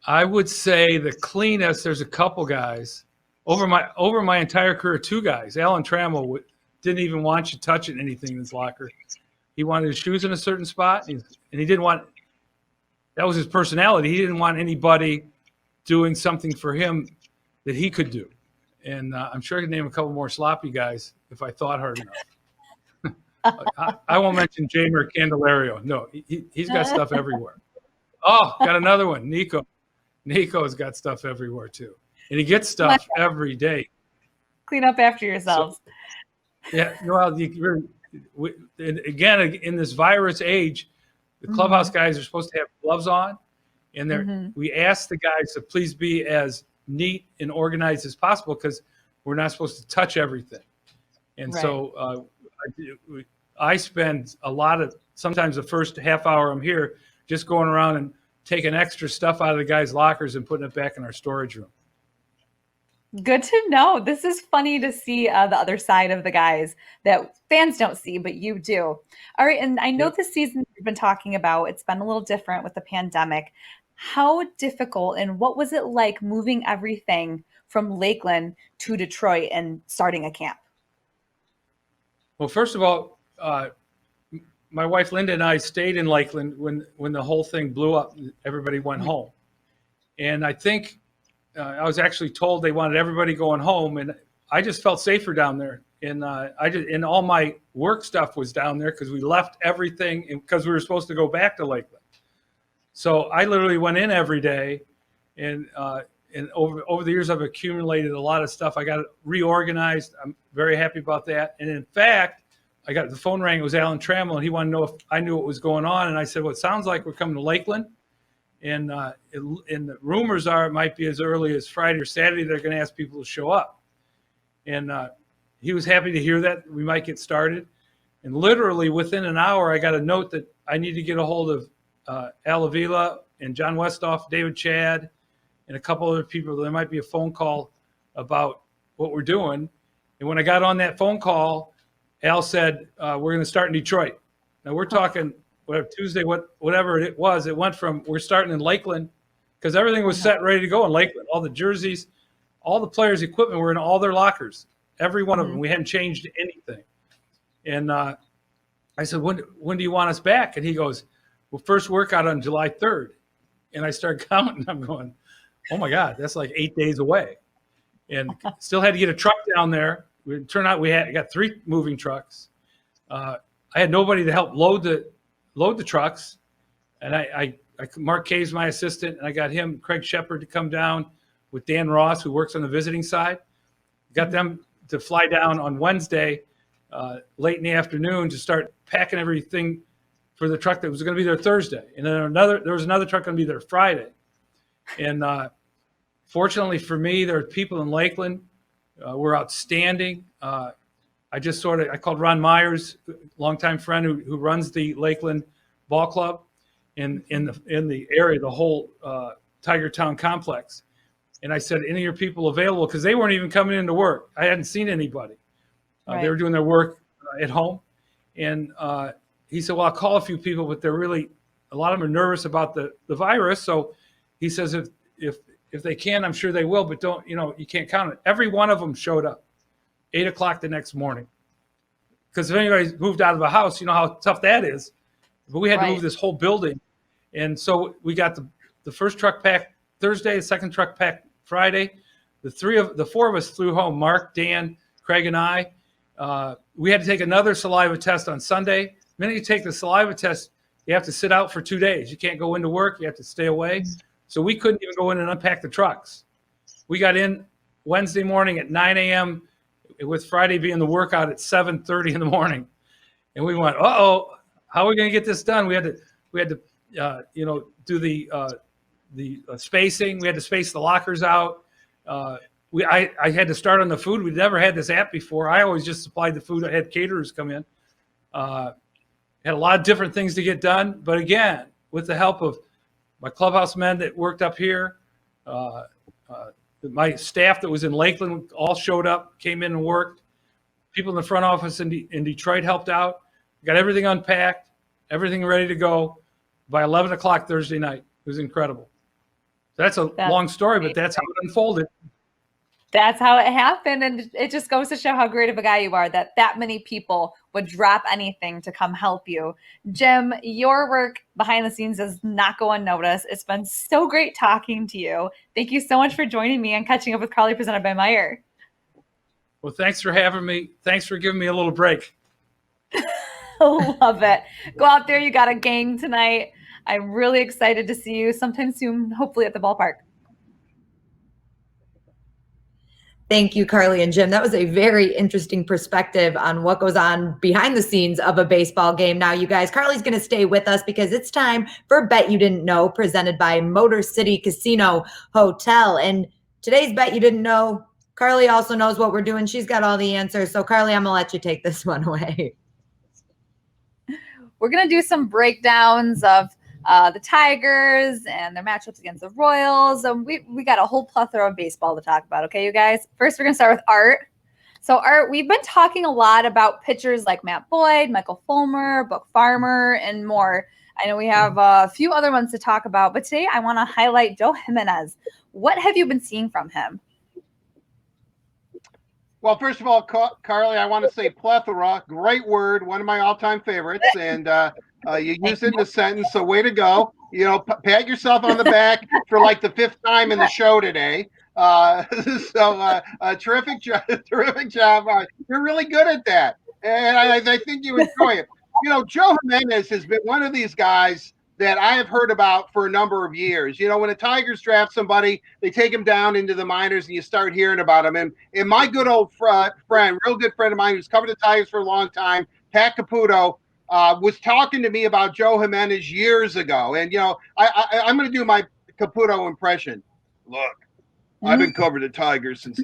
I would say the cleanest. There's a couple guys over my entire career. Two guys. Alan Trammell didn't even want you touching anything in his locker. He wanted his shoes in a certain spot, and he didn't want. That was his personality. He didn't want anybody doing something for him that he could do. And I'm sure I could name a couple more sloppy guys if I thought hard enough. I won't mention Jamer Candelario. No, he's got stuff everywhere. Oh, got another one. Nico. Nico's got stuff everywhere too. And he gets stuff every day. Clean up after yourselves. So, yeah, well, again, in this virus age, the clubhouse guys are supposed to have gloves on, and we ask the guys to please be as neat and organized as possible because we're not supposed to touch everything. And so I spend sometimes the first half hour I'm here just going around and taking extra stuff out of the guys' lockers and putting it back in our storage room. Good to know. This is funny to see the other side of the guys that fans don't see, but you do. All right. And I know this season we've been talking about, it's been a little different with the pandemic. How difficult and what was it like moving everything from Lakeland to Detroit and starting a camp? Well, first of all, my wife Linda and I stayed in Lakeland when the whole thing blew up and everybody went home. And I think I was actually told they wanted everybody going home, and I just felt safer down there. And and all my work stuff was down there because we left everything because we were supposed to go back to Lakeland. So I literally went in every day, and over the years I've accumulated a lot of stuff. I got it reorganized. I'm very happy about that. And in fact, I got the phone rang. It was Alan Trammell, and he wanted to know if I knew what was going on. And I said, well, it sounds like we're coming to Lakeland. And the rumors are it might be as early as Friday or Saturday. They're going to ask people to show up. And he was happy to hear that we might get started. And literally within an hour, I got a note that I need to get a hold of Al Avila and John Westhoff, David Chad, and a couple other people. There might be a phone call about what we're doing. And when I got on that phone call, Al said, we're going to start in Detroit. Now we're talking Tuesday, whatever it was. It went from we're starting in Lakeland because everything was set ready to go in Lakeland. All the jerseys, all the players' equipment were in all their lockers, every one of them. We hadn't changed anything. And I said, when do you want us back? And he goes, well, first workout on July 3rd. And I start counting. I'm going, oh my God, that's like 8 days away. And still had to get a truck down there. It turned out we got 3 moving trucks. I had nobody to help load the trucks. And I Mark Kay's my assistant, and I got him, Craig Shepard, to come down with Dan Ross, who works on the visiting side. Got them to fly down on Wednesday, late in the afternoon, to start packing everything for the truck that was going to be there Thursday. And then there was another truck going to be there Friday. And fortunately for me, there are people in Lakeland were outstanding. I called Ron Myers, longtime friend who runs the Lakeland Ball Club in the area, the whole Tiger Town complex. And I said, any of your people available? Because they weren't even coming into work. I hadn't seen anybody. Right. They were doing their work at home. And he said, well, I'll call a few people, but they're really, a lot of them are nervous about the virus. So he says, if they can, I'm sure they will, but don't, you can't count it. Every one of them showed up 8 o'clock the next morning. Because if anybody's moved out of a house, you know how tough that is. But we had to move this whole building. And so we got the first truck packed Thursday, the second truck packed Friday. The four of us flew home, Mark, Dan, Craig, and I. We had to take another saliva test on Sunday. The minute you take the saliva test, you have to sit out for 2 days. You can't go into work. You have to stay away. So we couldn't even go in and unpack the trucks. We got in Wednesday morning at 9 a.m. with Friday being the workout at 7:30 in the morning. And we went, uh-oh, how are we going to get this done? We had to do the spacing. We had to space the lockers out. I had to start on the food. We'd never had this app before. I always just supplied the food. I had caterers come in. Had a lot of different things to get done. But again, with the help of my clubhouse men that worked up here, my staff that was in Lakeland all showed up, came in and worked. People in the front office in Detroit helped out. Got everything unpacked, everything ready to go by 11 o'clock Thursday night. It was incredible. That's a long story, but that's how it unfolded. That's how it happened. And it just goes to show how great of a guy you are, that many people would drop anything to come help you. Jim, your work behind the scenes does not go unnoticed. It's been so great talking to you. Thank you so much for joining me and catching up with Carly, presented by Meyer. Well, thanks for having me. Thanks for giving me a little break. Love it. Go out there. You got a gang tonight. I'm really excited to see you sometime soon, hopefully at the ballpark. Thank you, Carly and Jim. That was a very interesting perspective on what goes on behind the scenes of a baseball game. Now, you guys, Carly's going to stay with us because it's time for Bet You Didn't Know, presented by Motor City Casino Hotel. And today's Bet You Didn't Know, Carly also knows what we're doing. She's got all the answers. So, Carly, I'm going to let you take this one away. We're going to do some breakdowns of the Tigers and their matchups against the Royals. We got a whole plethora of baseball to talk about. Okay, you guys. First, we're going to start with Art. So, Art, we've been talking a lot about pitchers like Matt Boyd, Michael Fulmer, Buck Farmer, and more. I know we have a few other ones to talk about, but today I want to highlight Joe Jimenez. What have you been seeing from him? Well, first of all, Carly, I want to say plethora, great word, one of my all-time favorites, and you used it in a sentence, so way to go. You know, pat yourself on the back for like the 5th time in the show today. Terrific job. You're really good at that, and I think you enjoy it. You know, Joe Jimenez has been one of these guys that I have heard about for a number of years. You know, when the Tigers draft somebody, they take him down into the minors and you start hearing about him. And my good old friend, real good friend of mine who's covered the Tigers for a long time, Pat Caputo, was talking to me about Joe Jimenez years ago. And, you know, I'm going to do my Caputo impression. Look, I've been covering the Tigers since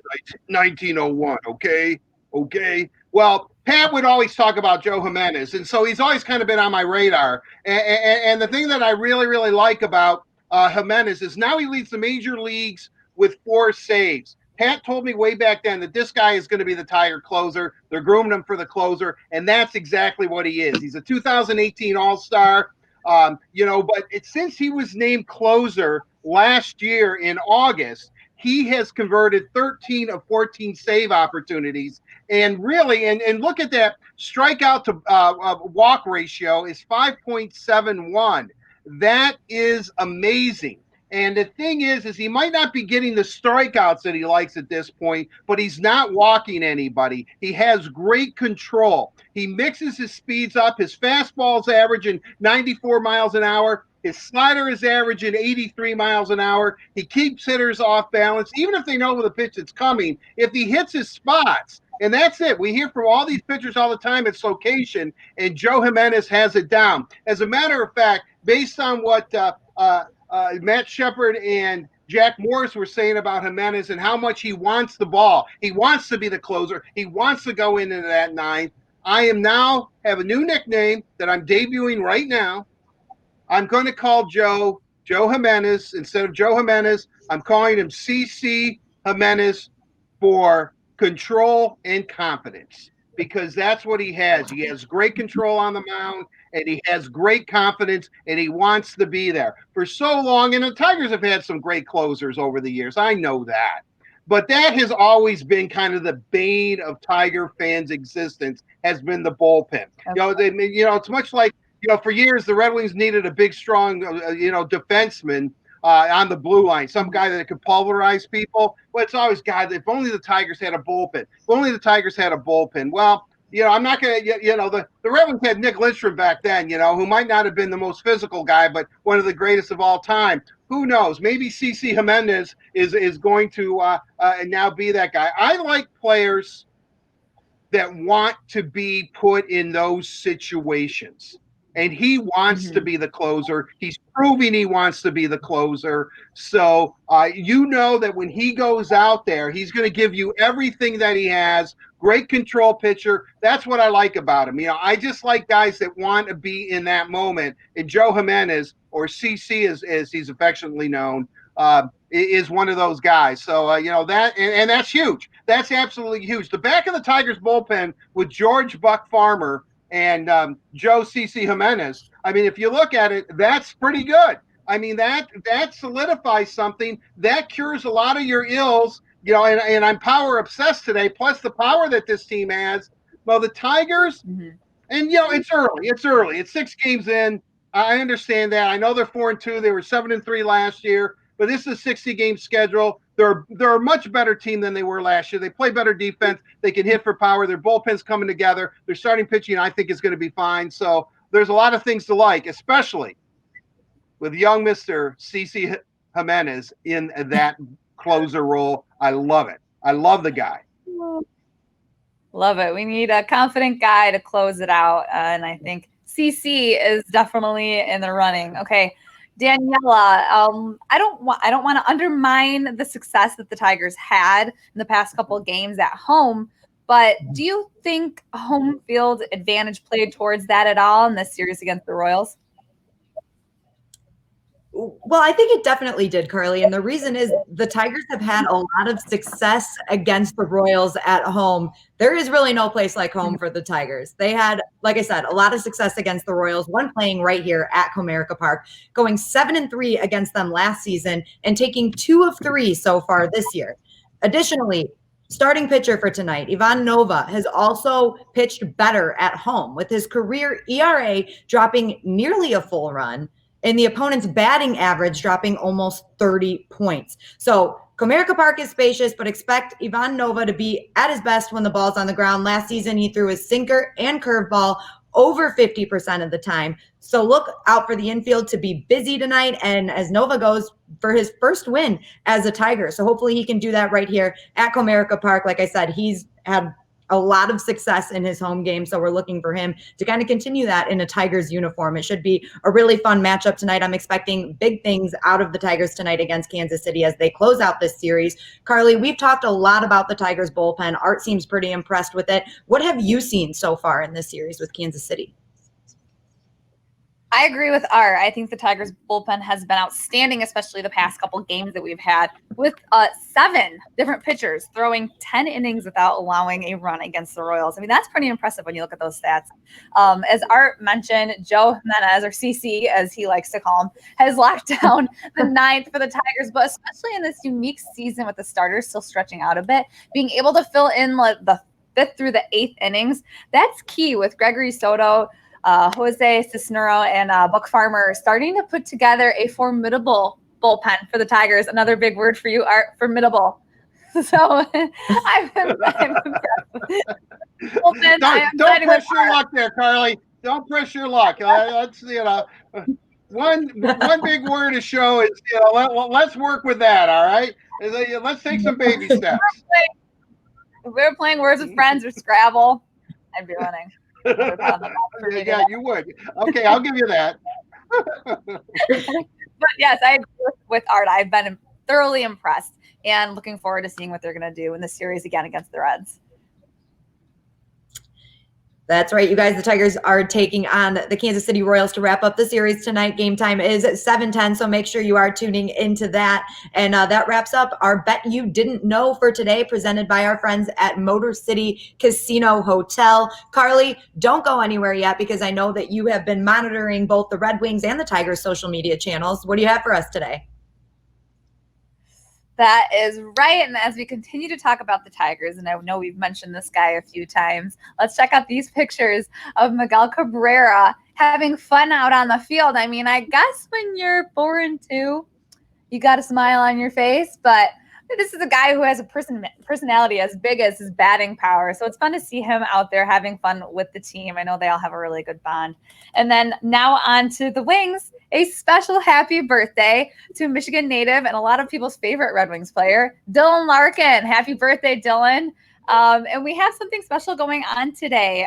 1901, okay? Okay. Well, Pat would always talk about Joe Jimenez, and so he's always kind of been on my radar. And the thing that I really, really like about Jimenez is now he leads the major leagues with 4 saves. Pat told me way back then that this guy is going to be the Tiger closer. They're grooming him for the closer, and that's exactly what he is. He's a 2018 All-Star, but since he was named closer last year in August, he has converted 13 of 14 save opportunities. And really, and look at that, strikeout to walk ratio is 5.71. That is amazing. And the thing is he might not be getting the strikeouts that he likes at this point, but he's not walking anybody. He has great control. He mixes his speeds up. His fastball's averaging 94 miles an hour. His slider is averaging 83 miles an hour. He keeps hitters off balance. Even if they know with a pitch that's coming, if he hits his spots, And that's it. We hear from all these pitchers all the time. It's location, and Joe Jimenez has it down. As a matter of fact, based on what Matt Shepard and Jack Morris were saying about Jimenez and how much he wants the ball, he wants to be the closer, he wants to go into that ninth. I am now have a new nickname that I'm debuting right now. I'm going to call Joe Jimenez. Instead of Joe Jimenez, I'm calling him CC Jimenez for control and confidence, because that's what he has. He has great control on the mound, and he has great confidence, and he wants to be there for so long. And the Tigers have had some great closers over the years. I know that. But that has always been kind of the bane of Tiger fans' existence, has been the bullpen. It's much like, for years, the Red Wings needed a big, strong, defenseman on the blue line, some guy that could pulverize people. Well, it's always, God, if only the Tigers had a bullpen. If only the Tigers had a bullpen. Well, I'm not going to, the Red Wings had Nick Lidstrom back then, who might not have been the most physical guy, but one of the greatest of all time. Who knows? Maybe CC Jimenez is going to now be that guy. I like players that want to be put in those situations. And he wants to be the closer. He's proving he wants to be the closer. So that when he goes out there, he's going to give you everything that he has. Great control pitcher. That's what I like about him. I just like guys that want to be in that moment. And Joe Jimenez, or CC as he's affectionately known, is one of those guys. So, that, and that's huge. That's absolutely huge. The back of the Tigers bullpen with George Buck Farmer and Joe CC Jimenez, I mean, if you look at it, that's pretty good. I mean, that solidifies something. That cures a lot of your ills, and I'm power obsessed today, plus the power that this team has. Well, the Tigers, and, it's early. It's 6 games in. I understand that. I know they're 4-2. They were 7-3 last year, but this is a 60-game schedule. They're a much better team than they were last year. They play better defense. They can hit for power. Their bullpen's coming together. Their starting pitching, I think, is going to be fine. So there's a lot of things to like, especially with young Mr. CC Jimenez in that closer role. I love it. I love the guy. Love it. We need a confident guy to close it out, and I think CC is definitely in the running. Okay. Daniela, I don't want to undermine the success that the Tigers had in the past couple of games at home, but do you think home field advantage played towards that at all in this series against the Royals? Well, I think it definitely did, Carly. And the reason is the Tigers have had a lot of success against the Royals at home. There is really no place like home for the Tigers. They had, like I said, a lot of success against the Royals, one playing right here at Comerica Park, going 7-3 against them last season and taking 2 of 3 so far this year. Additionally, starting pitcher for tonight, Ivan Nova, has also pitched better at home, with his career ERA dropping nearly a full run and the opponent's batting average dropping almost 30 points. So Comerica Park is spacious, but expect Ivan Nova to be at his best when the ball's on the ground. Last season, he threw his sinker and curveball over 50% of the time. So look out for the infield to be busy tonight, and as Nova goes for his first win as a Tiger. So hopefully he can do that right here at Comerica Park. Like I said, he's had a lot of success in his home game, so we're looking for him to kind of continue that in a Tigers uniform. It should be a really fun matchup tonight. I'm expecting big things out of the Tigers tonight against Kansas City as they close out this series. Carly, we've talked a lot about the Tigers bullpen. Art seems pretty impressed with it. What have you seen so far in this series with Kansas City? I agree with Art. I think the Tigers bullpen has been outstanding, especially the past couple games that we've had, with 7 different pitchers throwing 10 innings without allowing a run against the Royals. I mean, that's pretty impressive when you look at those stats. As Art mentioned, Joe Jimenez, or CC as he likes to call him, has locked down the 9th for the Tigers, but especially in this unique season with the starters still stretching out a bit, being able to fill in the 5th through the 8th innings, that's key with Gregory Soto, Jose Cisnero, and Buck Farmer starting to put together a formidable bullpen for the Tigers. Another big word for you, Art, formidable. So I'm impressed. Don't press your luck there, Carly. Don't press your luck. Let's one big word to show is let's work with that. All right, let's take some baby steps. If we were playing Words with Friends or Scrabble, I'd be running. Another pat on the back for me Yeah, today. you would. Okay, I'll give you that. But yes, I agree with Art. I've been thoroughly impressed and looking forward to seeing what they're going to do in the series again against the Reds. That's right, you guys. The Tigers are taking on the Kansas City Royals to wrap up the series tonight. Game time is at 7:10, so make sure you are tuning into that. And that wraps up our Bet You Didn't Know for today, presented by our friends at Motor City Casino Hotel. Carly, don't go anywhere yet because I know that you have been monitoring both the Red Wings and the Tigers' social media channels. What do you have for us today? That is right. And as we continue to talk about the Tigers, and I know we've mentioned this guy a few times, let's check out these pictures of Miguel Cabrera having fun out on the field. I mean, I guess when you're 4-2, you got a smile on your face, but this is a guy who has a personality as big as his batting power. So it's fun to see him out there having fun with the team. I know they all have a really good bond. And then now on to the Wings. A special happy birthday to Michigan native and a lot of people's favorite Red Wings player, Dylan Larkin. Happy birthday, Dylan. And we have something special going on today.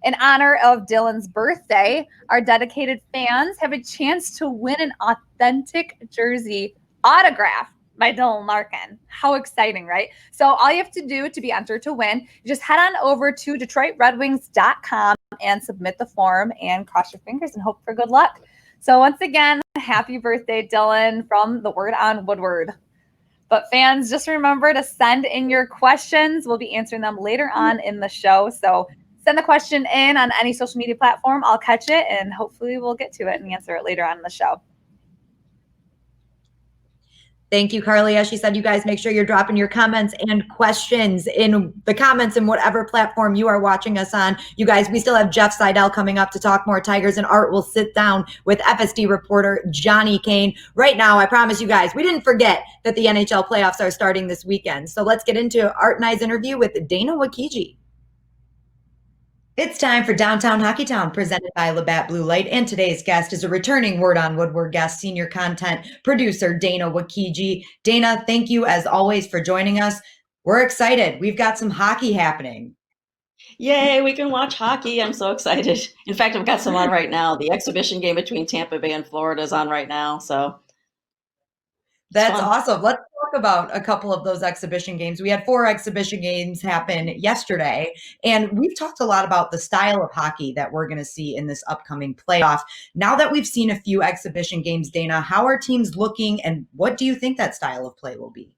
In honor of Dylan's birthday, our dedicated fans have a chance to win an authentic jersey autographed by Dylan Larkin. How exciting, right? So all you have to do to be entered to win, you just head on over to DetroitRedWings.com and submit the form and cross your fingers and hope for good luck. So once again, happy birthday, Dylan, from the Word on Woodward. But fans, just remember to send in your questions. We'll be answering them later on in the show. So send the question in on any social media platform. I'll catch it, and hopefully we'll get to it and answer it later on in the show. Thank you, Carly. As she said, you guys make sure you're dropping your comments and questions in the comments in whatever platform you are watching us on. You guys, we still have Jeff Seidel coming up to talk more Tigers, and Art will sit down with FSD reporter Johnny Kane. Right now, I promise you guys, we didn't forget that the NHL playoffs are starting this weekend. So let's get into Art and I's interview with Dana Wakiji. It's time for Downtown Hockey Town, presented by Labatt Blue Light, and today's guest is a returning Word on Woodward guest, senior content producer Dana Wakiji. Dana, thank you as always for joining us. We're excited. We've got some hockey happening. Yay, we can watch hockey. I'm so excited. In fact, I've got some on right now. The exhibition game between Tampa Bay and Florida is on right now, so that's awesome. Let's talk about a couple of those exhibition games. We had 4 exhibition games happen yesterday, and we've talked a lot about the style of hockey that we're going to see in this upcoming playoff. Now that we've seen a few exhibition games, Dana, how are teams looking, and what do you think that style of play will be?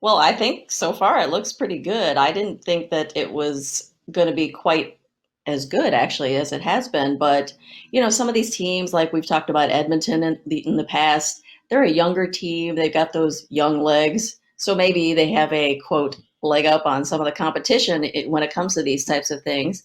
Well, I think so far it looks pretty good. I didn't think that it was going to be quite as good actually as it has been, but some of these teams, like we've talked about Edmonton in the past, they're a younger team. They've got those young legs. So maybe they have a, quote, leg up on some of the competition when it comes to these types of things.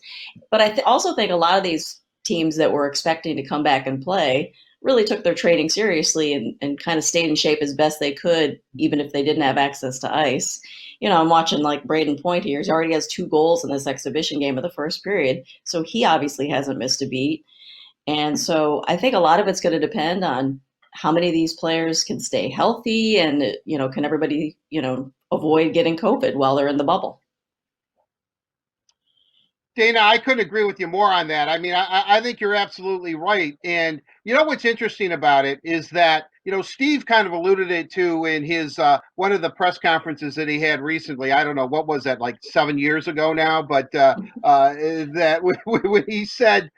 But I also think a lot of these teams that were expecting to come back and play really took their training seriously and kind of stayed in shape as best they could, even if they didn't have access to ice. I'm watching like Braden Point here. He already has 2 goals in this exhibition game of the first period. So he obviously hasn't missed a beat. And so I think a lot of it's going to depend on how many of these players can stay healthy and, can everybody, avoid getting COVID while they're in the bubble. Dana, I couldn't agree with you more on that. I mean, I think you're absolutely right. And what's interesting about it is that, Steve kind of alluded it to in his one of the press conferences that he had recently. I don't know, what was that, like 7 years ago now? But that when he said,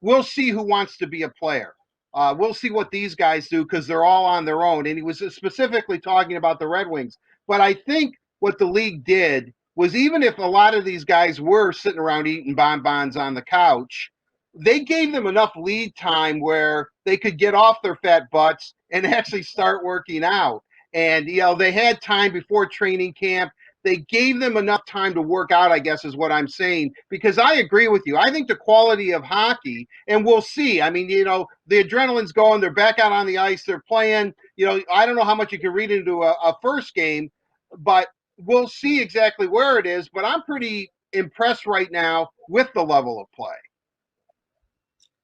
we'll see who wants to be a player. We'll see what these guys do because they're all on their own. And he was specifically talking about the Red Wings. But I think what the league did was, even if a lot of these guys were sitting around eating bonbons on the couch, they gave them enough lead time where they could get off their fat butts and actually start working out. And, they had time before training camp. They gave them enough time to work out, I guess is what I'm saying, because I agree with you. I think the quality of hockey, and we'll see. I mean, the adrenaline's going. They're back out on the ice. They're playing. I don't know how much you can read into a first game, but we'll see exactly where it is. But I'm pretty impressed right now with the level of play.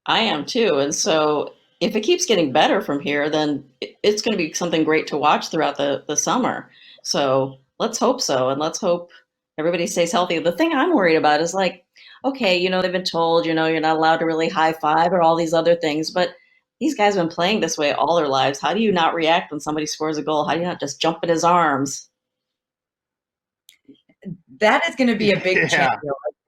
I am too. And so if it keeps getting better from here, then it's going to be something great to watch throughout the summer. So let's hope so. And let's hope everybody stays healthy. The thing I'm worried about is like, okay, they've been told, you're not allowed to really high five or all these other things, but these guys have been playing this way all their lives. How do you not react when somebody scores a goal? How do you not just jump in his arms? That is going to be a big change,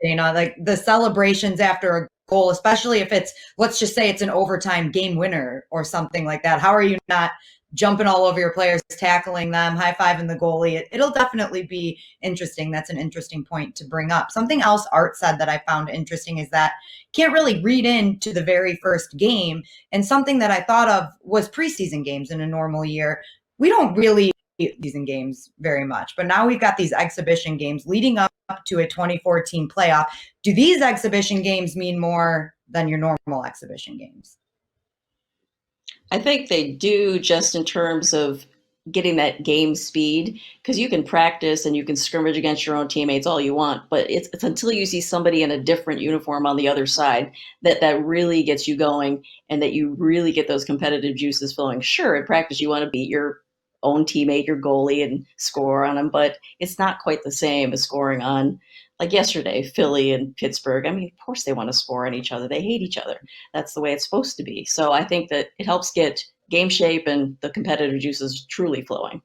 Dana. Like the celebrations after a goal, especially if it's, let's just say it's an overtime game winner or something like that. How are you not jumping all over your players, tackling them, high-fiving the goalie? It'll definitely be interesting. That's an interesting point to bring up. Something else Art said that I found interesting is that can't really read into the very first game. And something that I thought of was preseason games in a normal year. We don't really season games very much, but now we've got these exhibition games leading up to a 2014 playoff. Do these exhibition games mean more than your normal exhibition games? I think they do, just in terms of getting that game speed, because you can practice and you can scrimmage against your own teammates all you want, but it's until you see somebody in a different uniform on the other side that really gets you going and that you really get those competitive juices flowing. Sure, in practice you want to beat your own teammate, your goalie, and score on them, but it's not quite the same as scoring on, like yesterday, Philly and Pittsburgh. I mean, of course they want to score on each other. They hate each other. That's the way it's supposed to be. So I think that it helps get game shape and the competitive juices truly flowing.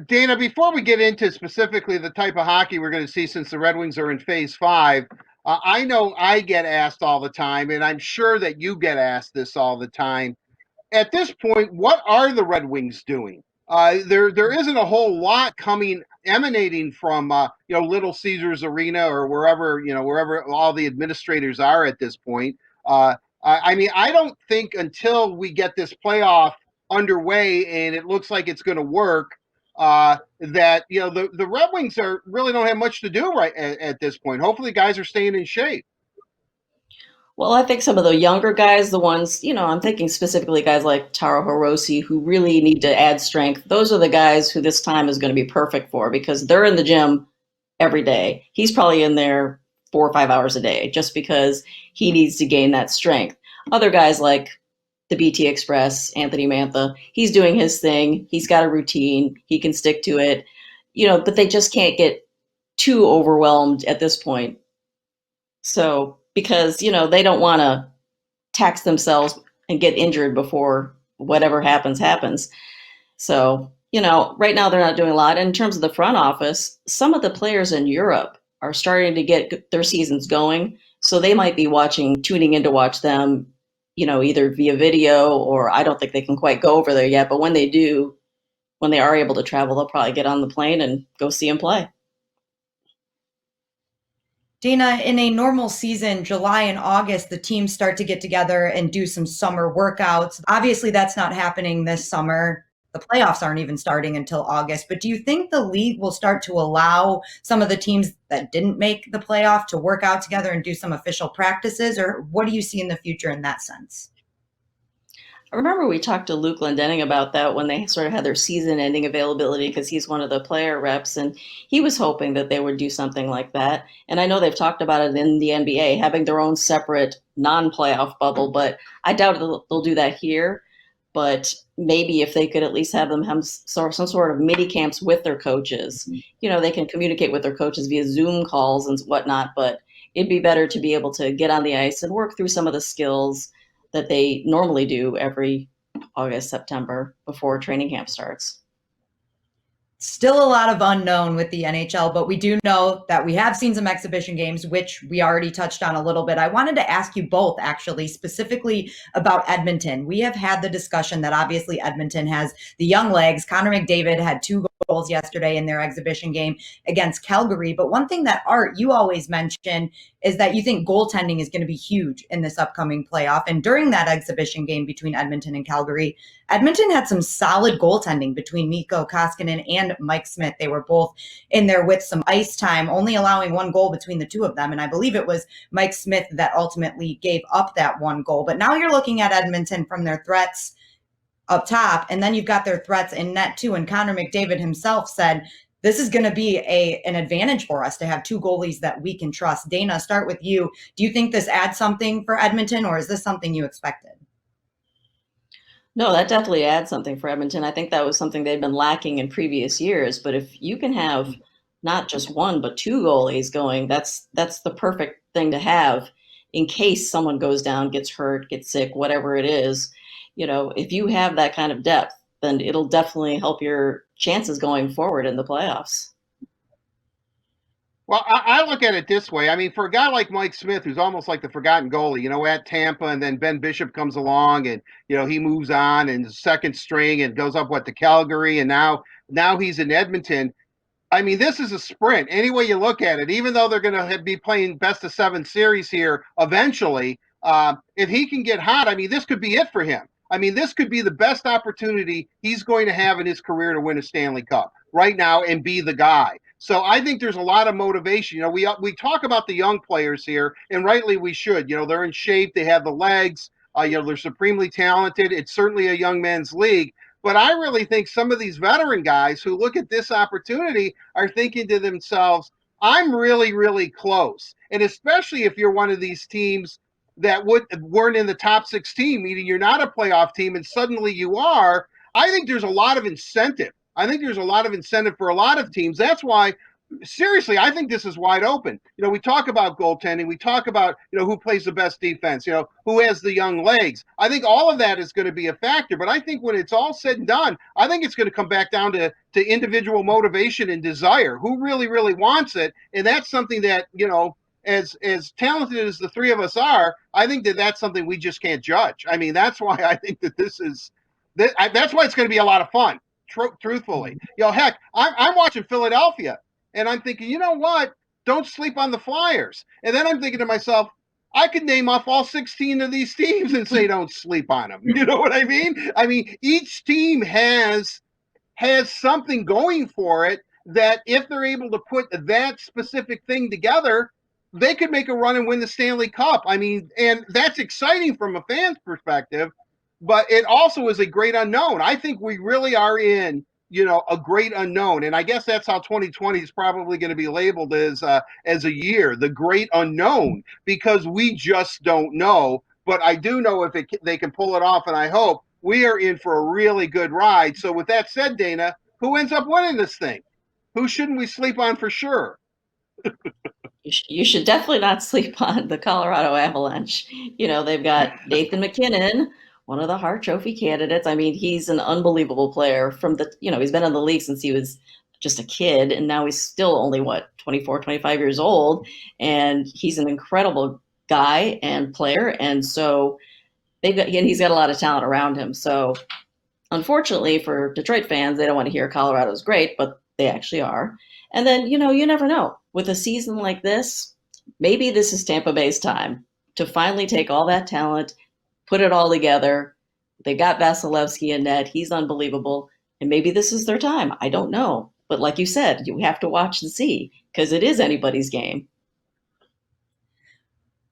Dana, before we get into specifically the type of hockey we're going to see since the Red Wings are in Phase 5, I know I get asked all the time, and I'm sure that you get asked this all the time. At this point, what are the Red Wings doing? There isn't a whole lot emanating from Little Caesars Arena or wherever all the administrators are at this point. I mean, I don't think until we get this playoff underway and it looks like it's going to work, that the Red Wings really don't have much to do right at this point. Hopefully, guys are staying in shape. Well, I think some of the younger guys, the ones, I'm thinking specifically guys like Taro Hirose, who really need to add strength. Those are the guys who this time is going to be perfect for, because they're in the gym every day. He's probably in there 4 or 5 hours a day just because he needs to gain that strength. Other guys like the BT Express, Anthony Mantha, he's doing his thing. He's got a routine. He can stick to it, but they just can't get too overwhelmed at this point. So, because, they don't want to tax themselves and get injured before whatever happens. So, right now they're not doing a lot. And in terms of the front office, some of the players in Europe are starting to get their seasons going. So they might be tuning in to watch them, either via video, or I don't think they can quite go over there yet. But when they do, when they are able to travel, they'll probably get on the plane and go see them play. Dana, in a normal season, July and August, the teams start to get together and do some summer workouts. Obviously, that's not happening this summer. The playoffs aren't even starting until August. But do you think the league will start to allow some of the teams that didn't make the playoff to work out together and do some official practices? Or what do you see in the future in that sense? I remember we talked to Luke Glendening about that when they sort of had their season-ending availability, because he's one of the player reps, and he was hoping that they would do something like that. And I know they've talked about it in the NBA, having their own separate non-playoff bubble, but I doubt they'll do that here. But maybe if they could at least have them have some sort of mini camps with their coaches, they can communicate with their coaches via Zoom calls and whatnot, but it'd be better to be able to get on the ice and work through some of the skills that they normally do every August, September before training camp starts. Still a lot of unknown with the NHL, but we do know that we have seen some exhibition games, which we already touched on a little bit. I wanted to ask you both, actually, specifically about Edmonton. We have had the discussion that obviously Edmonton has the young legs. Connor McDavid had 2 goals yesterday in their exhibition game against Calgary. But one thing that, Art, you always mention is that you think goaltending is going to be huge in this upcoming playoff. And during that exhibition game between Edmonton and Calgary, Edmonton had some solid goaltending between Mikko Koskinen and Mike Smith. They were both in there with some ice time, only allowing 1 goal between the two of them. And I believe it was Mike Smith that ultimately gave up that 1 goal. But now you're looking at Edmonton from their threats up top, and then you've got their threats in net too. And Connor McDavid himself said, this is going to be an advantage for us to have 2 goalies that we can trust. Dana, start with you. Do you think this adds something for Edmonton, or is this something you expected? No, that definitely adds something for Edmonton. I think that was something they'd been lacking in previous years. But if you can have not just one but two goalies going, that's the perfect thing to have in case someone goes down, gets hurt, gets sick, whatever it is. If you have that kind of depth, then it'll definitely help your chances going forward in the playoffs. Well, I look at it this way. I mean, for a guy like Mike Smith, who's almost like the forgotten goalie, at Tampa, and then Ben Bishop comes along, and he moves on and second string and goes up to Calgary, and now he's in Edmonton. I mean, this is a sprint. Any way you look at it, even though they're going to be playing best of 7 series here eventually, if he can get hot, I mean, this could be it for him. I mean, this could be the best opportunity he's going to have in his career to win a Stanley Cup right now and be the guy. So I think there's a lot of motivation. We talk about the young players here, and rightly we should. They're in shape. They have the legs. They're supremely talented. It's certainly a young man's league. But I really think some of these veteran guys who look at this opportunity are thinking to themselves, I'm really, really close. And especially if you're one of these teams that weren't in the top 16, meaning you're not a playoff team and suddenly you are, I think there's a lot of incentive. I think there's a lot of incentive for a lot of teams. That's why, seriously, I think this is wide open. We talk about goaltending. We talk about, who plays the best defense, who has the young legs. I think all of that is going to be a factor. But I think when it's all said and done, I think it's going to come back down to individual motivation and desire. Who really, really wants it? And that's something that, as talented as the three of us are, I think that's something we just can't judge. I mean, that's why I think that that's why it's going to be a lot of fun. Truthfully, heck, I'm watching Philadelphia, and I'm thinking, you know what? Don't sleep on the Flyers. And then I'm thinking to myself, I could name off all 16 of these teams and say don't sleep on them. You know what I mean? I mean, each team has something going for it that if they're able to put that specific thing together, they could make a run and win the Stanley Cup. I mean, and that's exciting from a fan's perspective. But it also is a great unknown. I think we really are in, a great unknown. And I guess that's how 2020 is probably going to be labeled as a year, the great unknown, because we just don't know. But I do know if they can pull it off, and I hope we are in for a really good ride. So with that said, Dana, who ends up winning this thing? Who shouldn't we sleep on for sure? You should definitely not sleep on the Colorado Avalanche. They've got Nathan MacKinnon, one of the Hart Trophy candidates. I mean, he's an unbelievable player he's been in the league since he was just a kid, and now he's still only 24, 25 years old. And he's an incredible guy and player. And so he's got a lot of talent around him. So unfortunately for Detroit fans, they don't want to hear Colorado's great, but they actually are. And then, you never know. With a season like this, maybe this is Tampa Bay's time to finally take all that talent, put it all together. They got Vasilevsky in net. He's unbelievable. And maybe this is their time. I don't know. But like you said, you have to watch and see because it is anybody's game.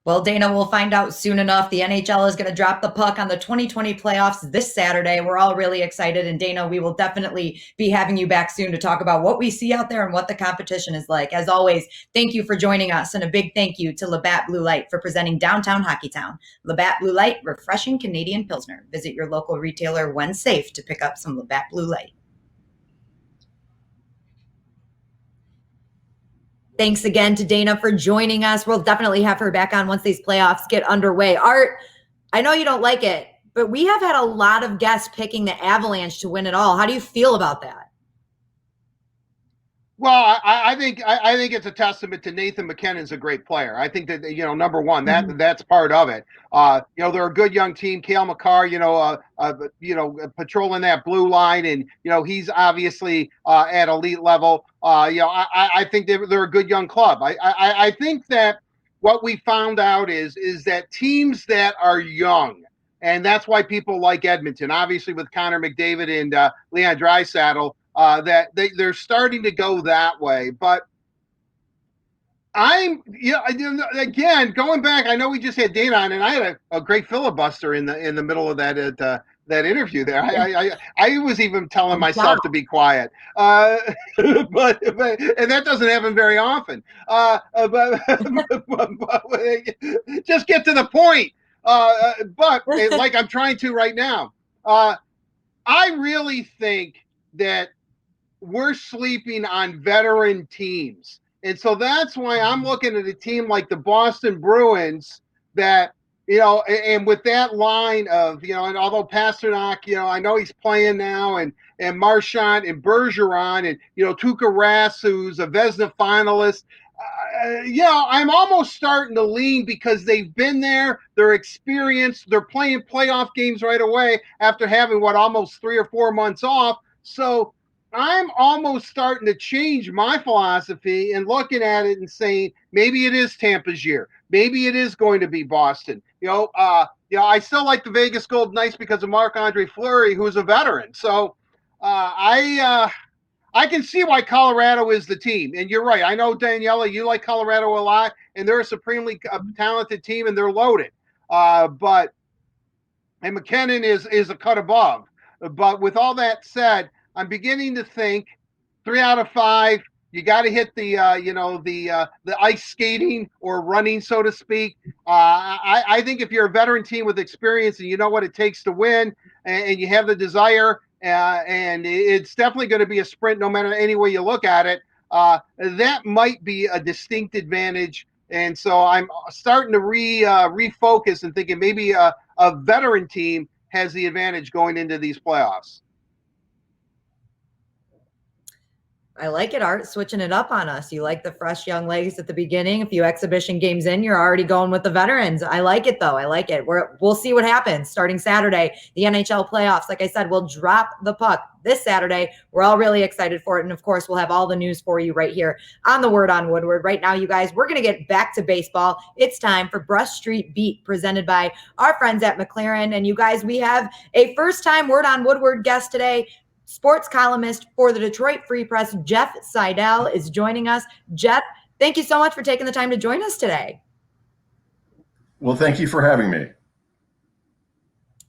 Well, Dana, we'll find out soon enough. The NHL is going to drop the puck on the 2020 playoffs this Saturday. We're all really excited. And Dana, we will definitely be having you back soon to talk about what we see out there and what the competition is like. As always, thank you for joining us. And a big thank you to Labatt Blue Light for presenting Downtown Hockeytown. Labatt Blue Light, refreshing Canadian Pilsner. Visit your local retailer when safe to pick up some Labatt Blue Light. Thanks again to Dana for joining us. We'll definitely have her back on once these playoffs get underway. Art, I know you don't like it, but we have had a lot of guests picking the Avalanche to win it all. How do you feel about that? Well, I think it's a testament to Nathan MacKinnon's a great player. I think that number one, that's part of it. They're a good young team. Cale Makar, patrolling that blue line, and he's obviously at elite level. I think they're a good young club. I think that what we found out is that teams that are young, and that's why people like Edmonton, obviously with Connor McDavid and Leon Draisaitl. That they're starting to go that way. But again, going back, I know we just had Dana on, and I had a great filibuster in the middle of that interview there. I was even telling myself to be quiet, but and that doesn't happen very often. But just get to the point. But like I'm trying to right now. I really think that we're sleeping on veteran teams. And so that's why I'm looking at a team like the Boston Bruins that, and with that line of, and although Pasternak, I know he's playing now, and Marchand and Bergeron and, Tuukka Rask, who's a Vezina finalist, I'm almost starting to lean because they've been there, they're experienced, they're playing playoff games right away after having almost 3 or 4 months off. So I'm almost starting to change my philosophy and looking at it and saying maybe it is Tampa's year, maybe it is going to be Boston. I still like the Vegas Golden Knights because of Marc-Andre Fleury, who's a veteran. So I can see why Colorado is the team. And you're right. I know, Daniela, you like Colorado a lot, and they're a supremely talented team, and they're loaded. And McKinnon is a cut above. But with all that said, I'm beginning to think 3 out of 5, you got to hit the ice skating or running, so to speak. I think if you're a veteran team with experience and you know what it takes to win, and you have the desire, and it's definitely going to be a sprint no matter any way you look at it, that might be a distinct advantage. And so I'm starting to refocus and thinking maybe a veteran team has the advantage going into these playoffs. I like it, Art, switching it up on us. You like the fresh young legs at the beginning. A few exhibition games in, you're already going with the veterans. I like it, though. I like it. We'll see what happens starting Saturday. The NHL playoffs, like I said, will drop the puck this Saturday. We're all really excited for it. And, of course, we'll have all the news for you right here on the Word on Woodward. Right now, you guys, we're going to get back to baseball. It's time for Brush Street Beat, presented by our friends at McLaren. And, you guys, we have a first-time Word on Woodward guest today. Sports columnist for the Detroit Free Press, Jeff Seidel, is joining us. Jeff, thank you so much for taking the time to join us today. Well, thank you for having me.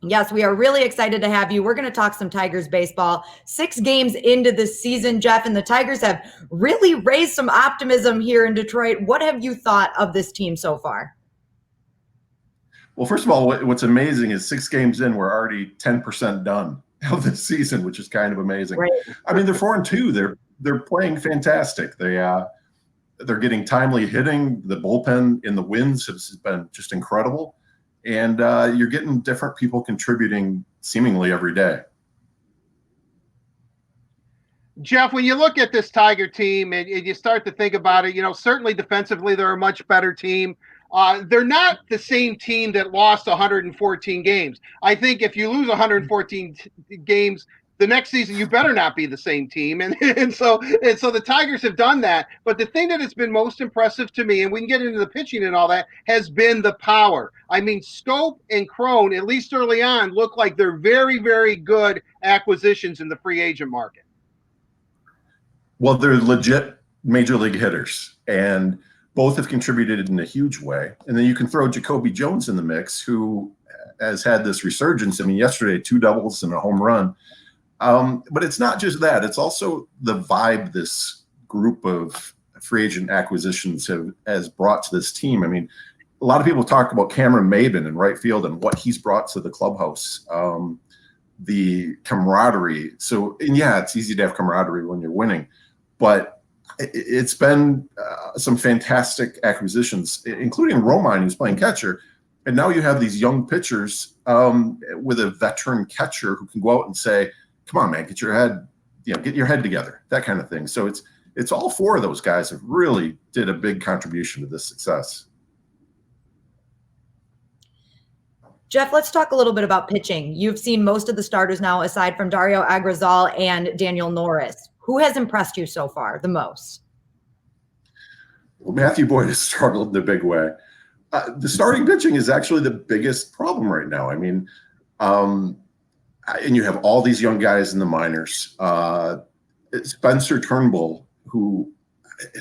Yes, we are really excited to have you. We're going to talk some Tigers baseball. 6 games into the season, Jeff, and the Tigers have really raised some optimism here in Detroit. What have you thought of this team so far? Well, first of all, what's amazing is 6 games in, we're already 10% done of this season, which is kind of amazing. Right. I mean, they're 4-2. They're playing fantastic. They're getting timely hitting. The bullpen in the wins has been just incredible, and you're getting different people contributing seemingly every day. Jeff, when you look at this Tiger team and you start to think about it, certainly defensively they're a much better team. They're not the same team that lost 114 games. I think if you lose 114 games the next season, you better not be the same team. And so the Tigers have done that. But the thing that has been most impressive to me, and we can get into the pitching and all that, has been the power. I mean, Scope and Crone, at least early on, look like they're very, very good acquisitions in the free agent market. Well, they're legit major league hitters, and both have contributed in a huge way. And then you can throw Jacoby Jones in the mix, who has had this resurgence. I mean, yesterday, 2 doubles and a home run. But it's not just that. It's also the vibe this group of free agent acquisitions has brought to this team. I mean, a lot of people talk about Cameron Maybin in right field and what he's brought to the clubhouse, the camaraderie. So, and yeah, it's easy to have camaraderie when you're winning, but it's been some fantastic acquisitions, including Romine, who's playing catcher. And now you have these young pitchers with a veteran catcher who can go out and say, come on, man, get your head together, that kind of thing. So it's all 4 of those guys have really did a big contribution to this success. Jeff, let's talk a little bit about pitching. You've seen most of the starters now, aside from Dario Agrazal and Daniel Norris. Who has impressed you so far the most? Well, Matthew Boyd has struggled in a big way. The starting pitching is actually the biggest problem right now. I mean, and you have all these young guys in the minors. Spencer Turnbull, who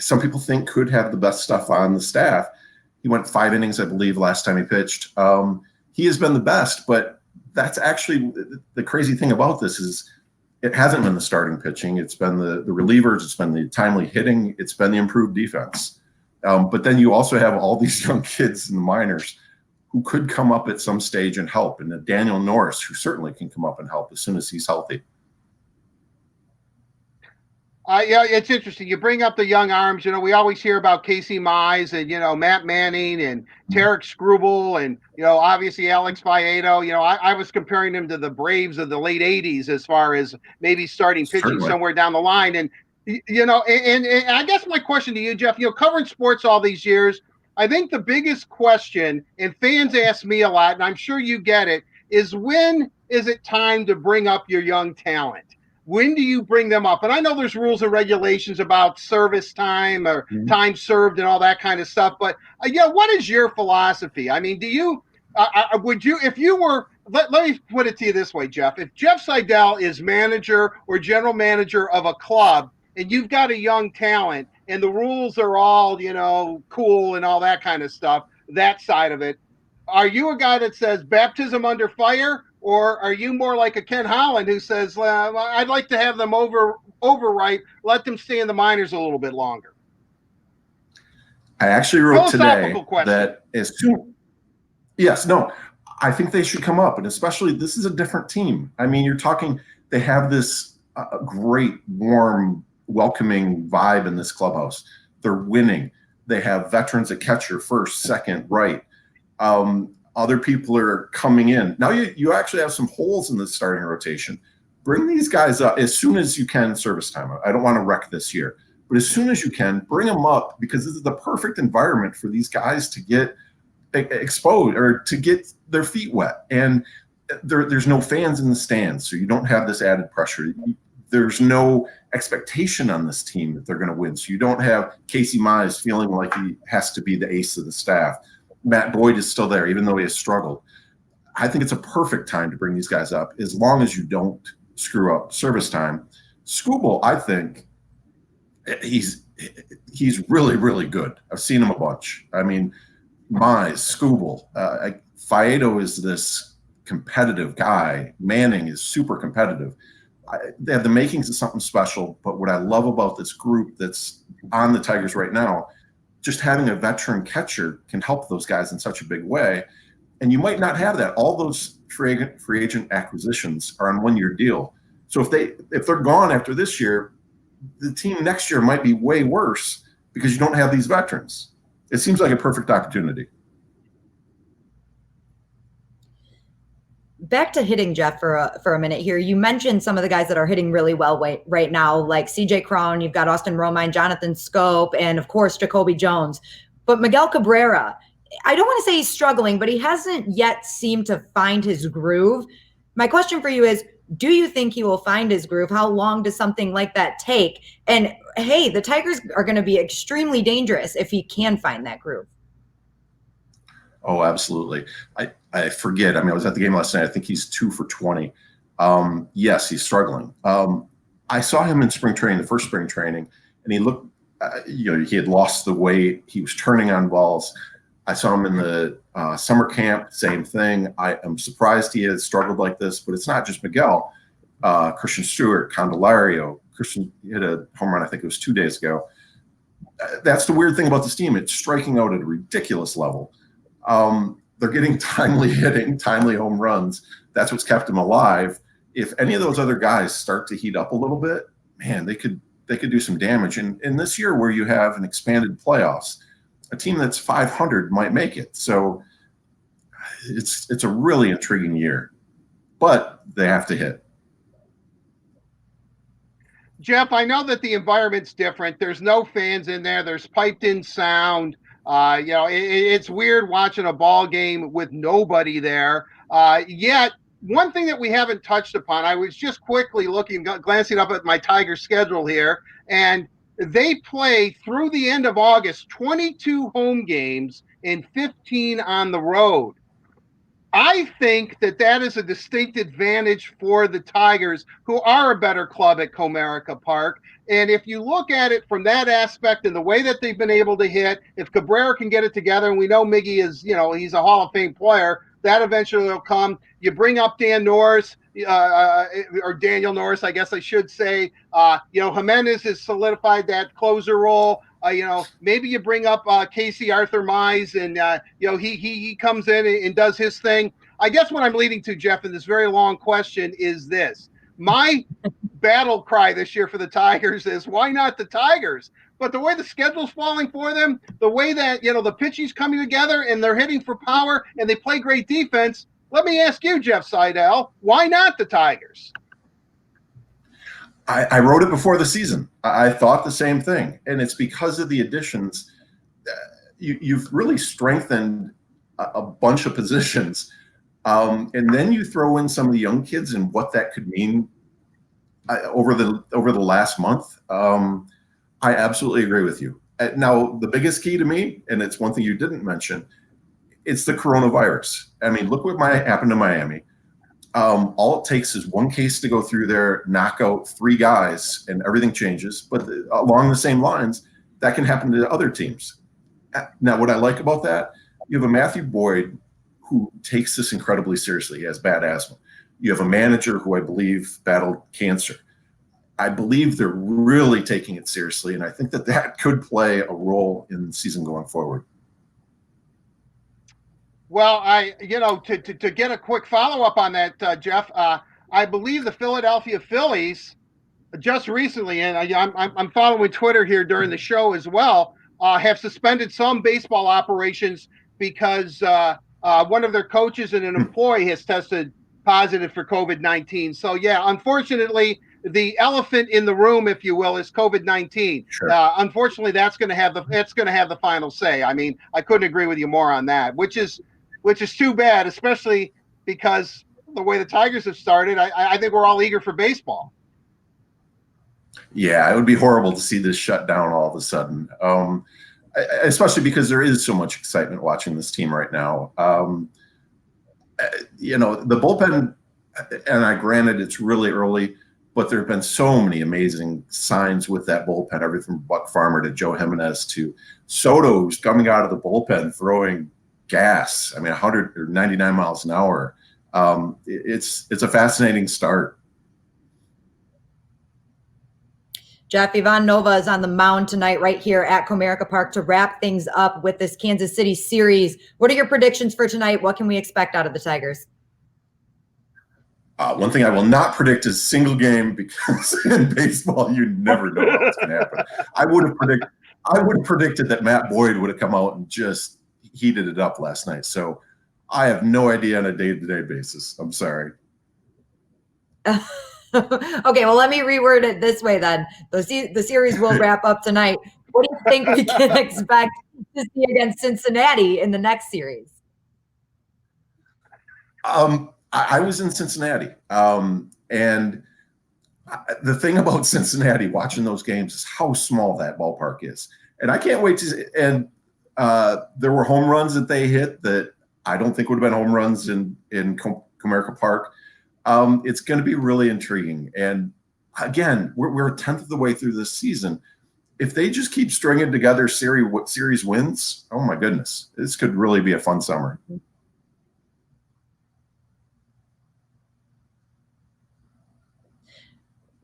some people think could have the best stuff on the staff. He went 5 innings, I believe, last time he pitched. He has been the best, but that's actually the crazy thing about this is it hasn't been the starting pitching. It's been the relievers. It's been the timely hitting. It's been the improved defense. But then you also have all these young kids in the minors who could come up at some stage and help, and a Daniel Norris, who certainly can come up and help as soon as he's healthy. Yeah, it's interesting. You bring up the young arms. We always hear about Casey Mize and, Matt Manning and Tarek Struble and, obviously Alex Faedo. I was comparing him to the Braves of the late 80s as far as maybe starting pitching Certainly. somewhere down the line. And, and I guess my question to you, Jeff, covering sports all these years, I think the biggest question, and fans ask me a lot, and I'm sure you get it, is when is it time to bring up your young talent? When do you bring them up? And I know there's rules and regulations about service time or time served and all that kind of stuff. But what is your philosophy? I mean, do you would you, if you were, let me put it to you this way, Jeff. If Jeff Seidel is manager or general manager of a club, and you've got a young talent, and the rules are all cool and all that kind of stuff, that side of it, are you a guy that says baptism under fire? Or are you more like a Ken Holland who says, well, I'd like to have them overripe, let them stay in the minors a little bit longer? I actually wrote today that as soon, I think they should come up. And especially, this is a different team. I mean, you're talking, they have this great, warm, welcoming vibe in this clubhouse. They're winning. They have veterans at catcher, first, second, right. Other people are coming in. Now you actually have some holes in the starting rotation. Bring these guys up as soon as you can, service time. I don't want to wreck this year, but as soon as you can, bring them up, because this is the perfect environment for these guys to get exposed or to get their feet wet. And there's no fans in the stands, so you don't have this added pressure. There's no expectation on this team that they're going to win. So you don't have Casey Mize feeling like he has to be the ace of the staff. Matt Boyd is still there, even though he has struggled. I think it's a perfect time to bring these guys up, as long as you don't screw up service time. Skubal, I think he's really, really good. I've seen him a bunch. I mean, Mize, Skubal, Faedo is this competitive guy. Manning is super competitive. They have the makings of something special, but what I love about this group that's on the Tigers right now, just having a veteran catcher can help those guys in such a big way. And you might not have that. All those free agent acquisitions are on one-year deal. So if they're gone after this year, the team next year might be way worse because you don't have these veterans. It seems like a perfect opportunity. Back to hitting, Jeff, for a minute here. You mentioned some of the guys that are hitting really well right now, like CJ Cron, you've got Austin Romine, Jonathan Scope, and of course, Jacoby Jones. But Miguel Cabrera, I don't want to say he's struggling, but he hasn't yet seemed to find his groove. My question for you is, do you think he will find his groove? How long does something like that take? And hey, the Tigers are going to be extremely dangerous if he can find that groove. Oh, absolutely. I forget. I mean, I was at the game last night. I think he's 2 for 20. Yes, he's struggling. I saw him in spring training, the first spring training, and he looked, he had lost the weight. He was turning on balls. I saw him in the summer camp, same thing. I am surprised he has struggled like this, but it's not just Miguel. Christian Stewart, Candelario. Christian hit a home run, I think it was 2 days ago. That's the weird thing about this team. It's striking out at a ridiculous level. They're getting timely hitting, timely home runs. That's what's kept them alive. If any of those other guys start to heat up a little bit, man, they could do some damage. And in this year where you have an expanded playoffs, a team that's 500 might make it. So it's a really intriguing year, but they have to hit. Jeff, I know that the environment's different. There's no fans in there. There's piped in sound. It's weird watching a ball game with nobody there. Yet, one thing that we haven't touched upon, I was just quickly glancing up at my Tiger schedule here, and they play through the end of August 22 home games and 15 on the road. I think that is a distinct advantage for the Tigers, who are a better club at Comerica Park. And if you look at it from that aspect and the way that they've been able to hit, if Cabrera can get it together, and we know Miggy is, he's a Hall of Fame player, that eventually will come. You bring up Dan Norris, or Daniel Norris, I guess I should say. Jimenez has solidified that closer role. maybe you bring up Casey Arthur Mize, and he comes in and does his thing. I guess what I'm leading to, Jeff, in this very long question is this: my battle cry this year for the Tigers is why not the Tigers? But the way the schedule's falling for them, the way that the pitching's coming together and they're hitting for power and they play great defense. Let me ask you, Jeff Seidel, why not the Tigers? I wrote it before the season. I thought the same thing, and it's because of the additions. You've really strengthened a bunch of positions, and then you throw in some of the young kids and what that could mean over the last month. I absolutely agree with you. Now, the biggest key to me, and it's one thing you didn't mention, it's the coronavirus. I mean, look what happened to Miami. All it takes is one case to go through there, knock out 3 guys, and everything changes. But along the same lines, that can happen to other teams. Now, what I like about that, you have a Matthew Boyd who takes this incredibly seriously. He has bad asthma. You have a manager who I believe battled cancer. I believe they're really taking it seriously, and I think that could play a role in the season going forward. Well, to get a quick follow-up on that, Jeff, I believe the Philadelphia Phillies just recently, and I'm following Twitter here during the show as well, have suspended some baseball operations because one of their coaches and an employee has tested positive for COVID-19. So, yeah, unfortunately, the elephant in the room, if you will, is COVID-19. Sure. Unfortunately, that's going to have the final say. I mean, I couldn't agree with you more on that, which is too bad, especially because the way the Tigers have started. I think we're all eager for baseball. Yeah, it would be horrible to see this shut down all of a sudden, especially because there is so much excitement watching this team right now. The bullpen, and granted it's really early, but there have been so many amazing signs with that bullpen, everything from Buck Farmer to Joe Jimenez to Soto, who's coming out of the bullpen throwing gas. I mean, 100 or 99 miles an hour. It's a fascinating start. Jeff, Ivan Nova is on the mound tonight right here at Comerica Park to wrap things up with this Kansas City series. What are your predictions for tonight? What can we expect out of the Tigers? One thing I will not predict is single game, because in baseball you never know what's going to happen. I would have predicted that Matt Boyd would have come out and just heated it up last night. So I have no idea on a day-to-day basis. I'm sorry. Okay, well, let me reword it this way then. The series will wrap up tonight. What do you think we can expect to see against Cincinnati in the next series? I was in Cincinnati, and the thing about Cincinnati, watching those games, is how small that ballpark is. And I can't wait to – and there were home runs that they hit that I don't think would have been home runs in Comerica Park. It's going to be really intriguing. And again, we're a tenth of the way through this season. If they just keep stringing together series wins, oh my goodness, this could really be a fun summer.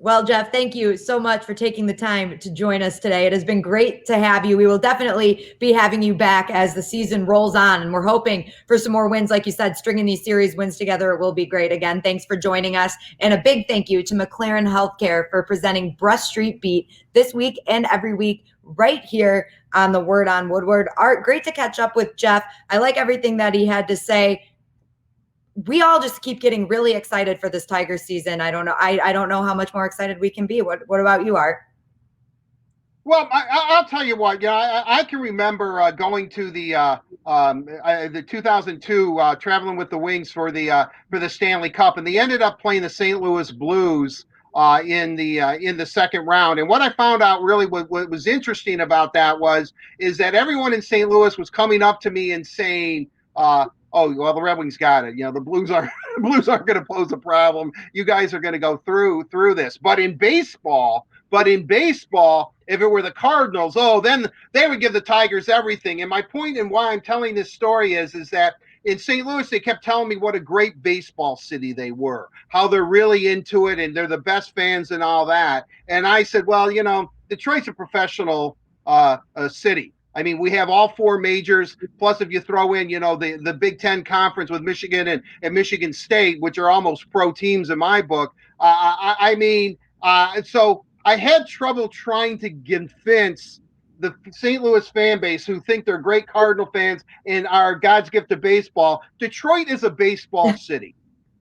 Well, Jeff, thank you so much for taking the time to join us today. It has been great to have you. We will definitely be having you back as the season rolls on, and we're hoping for some more wins. Like you said, stringing these series wins together, it will be great. Again, thanks for joining us. And a big thank you to McLaren Healthcare for presenting Brush Street Beat this week and every week right here on the Word on Woodward. Art, great to catch up with Jeff. I like everything that he had to say. We all just keep getting really excited for this Tigers season. I don't know. I don't know how much more excited we can be. What about you, Art? Well, I'll tell you what. I can remember going to the 2002 traveling with the Wings for the Stanley Cup, and they ended up playing the St. Louis Blues in the second round. And what I found out really what was interesting about that is that everyone in St. Louis was coming up to me and saying, oh, well, the Red Wings got it. The Blues aren't going to pose a problem. You guys are going to go through this. But in baseball, if it were the Cardinals, then they would give the Tigers everything. And my point and why I'm telling this story is that in St. Louis, they kept telling me what a great baseball city they were, how they're really into it, and they're the best fans and all that. And I said, well, Detroit's a professional city. I mean, we have all four majors. Plus, if you throw in, the Big Ten conference with Michigan and Michigan State, which are almost pro teams in my book. So I had trouble trying to convince the St. Louis fan base, who think they're great Cardinal fans and are God's gift to baseball. Detroit is a baseball city.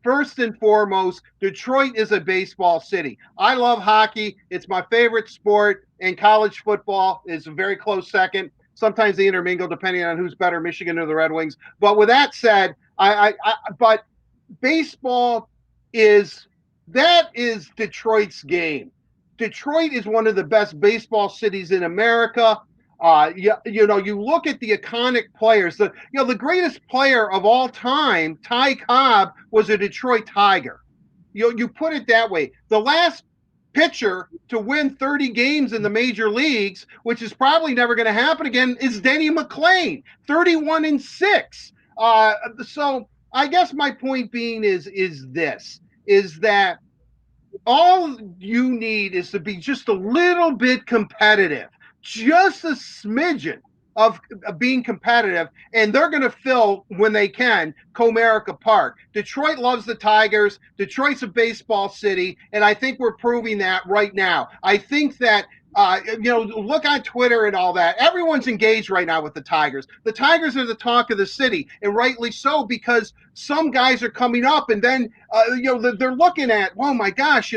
First and foremost, Detroit is a baseball city. I love hockey. It's my favorite sport, and college football is a very close second. Sometimes they intermingle depending on who's better, Michigan or the Red Wings. But with that said, but baseball is Detroit's game. Detroit is one of the best baseball cities in America. You look at the iconic players. The greatest player of all time, Ty Cobb, was a Detroit Tiger. You put it that way. The last pitcher to win 30 games in the major leagues, which is probably never going to happen again, is Denny McLain, 31-6. So I guess my point being is that all you need is to be just a little bit competitive, just a smidgen of being competitive, and they're going to fill, when they can, Comerica Park. Detroit loves the Tigers. Detroit's a baseball city, and I think we're proving that right now. I think that look on Twitter and all that. Everyone's engaged right now with the Tigers. The Tigers are the talk of the city, and rightly so, because some guys are coming up, and then they're looking at, oh my gosh,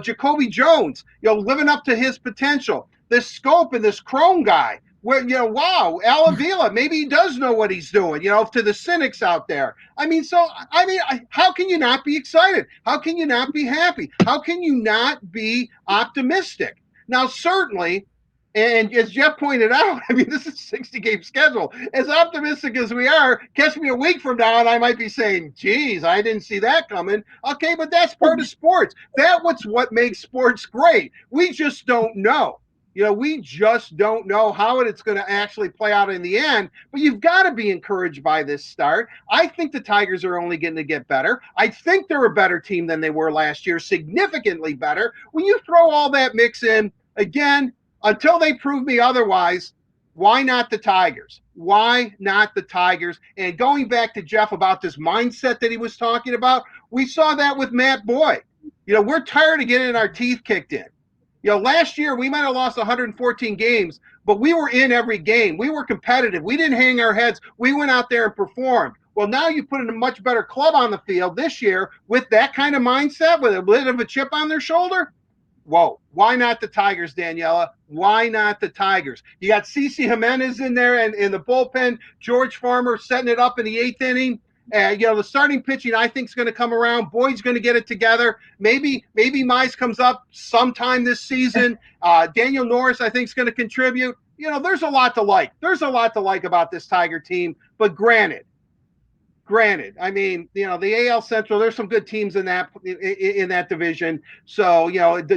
Jacoby Jones, living up to his potential. This Scope and this Crone guy, where wow, Al Avila, maybe he does know what he's doing. To the cynics out there. How can you not be excited? How can you not be happy? How can you not be optimistic? Now, certainly, and as Jeff pointed out, this is a 60-game schedule. As optimistic as we are, catch me a week from now, and I might be saying, geez, I didn't see that coming. Okay, but that's part of sports. That's what makes sports great. We just don't know. We just don't know how it's going to actually play out in the end, but you've got to be encouraged by this start. I think the Tigers are only going to get better. I think they're a better team than they were last year, significantly better. When you throw all that mix in, again, until they prove me otherwise, why not the Tigers? Why not the Tigers? And going back to Jeff about this mindset that he was talking about, we saw that with Matt Boyd. We're tired of getting our teeth kicked in. Last year we might have lost 114 games, but we were in every game. We were competitive. We didn't hang our heads. We went out there and performed. Well, now you put in a much better club on the field this year with that kind of mindset, with a bit of a chip on their shoulder. Whoa, why not the Tigers, Daniela? Why not the Tigers? You got CeCe Jimenez in there and in the bullpen, George Farmer setting it up in the 8th inning. The starting pitching, I think, is going to come around. Boyd's going to get it together. Maybe Mize comes up sometime this season. Daniel Norris, I think, is going to contribute. There's a lot to like. There's a lot to like about this Tiger team. But granted, the AL Central, there's some good teams in that division. So, I'm going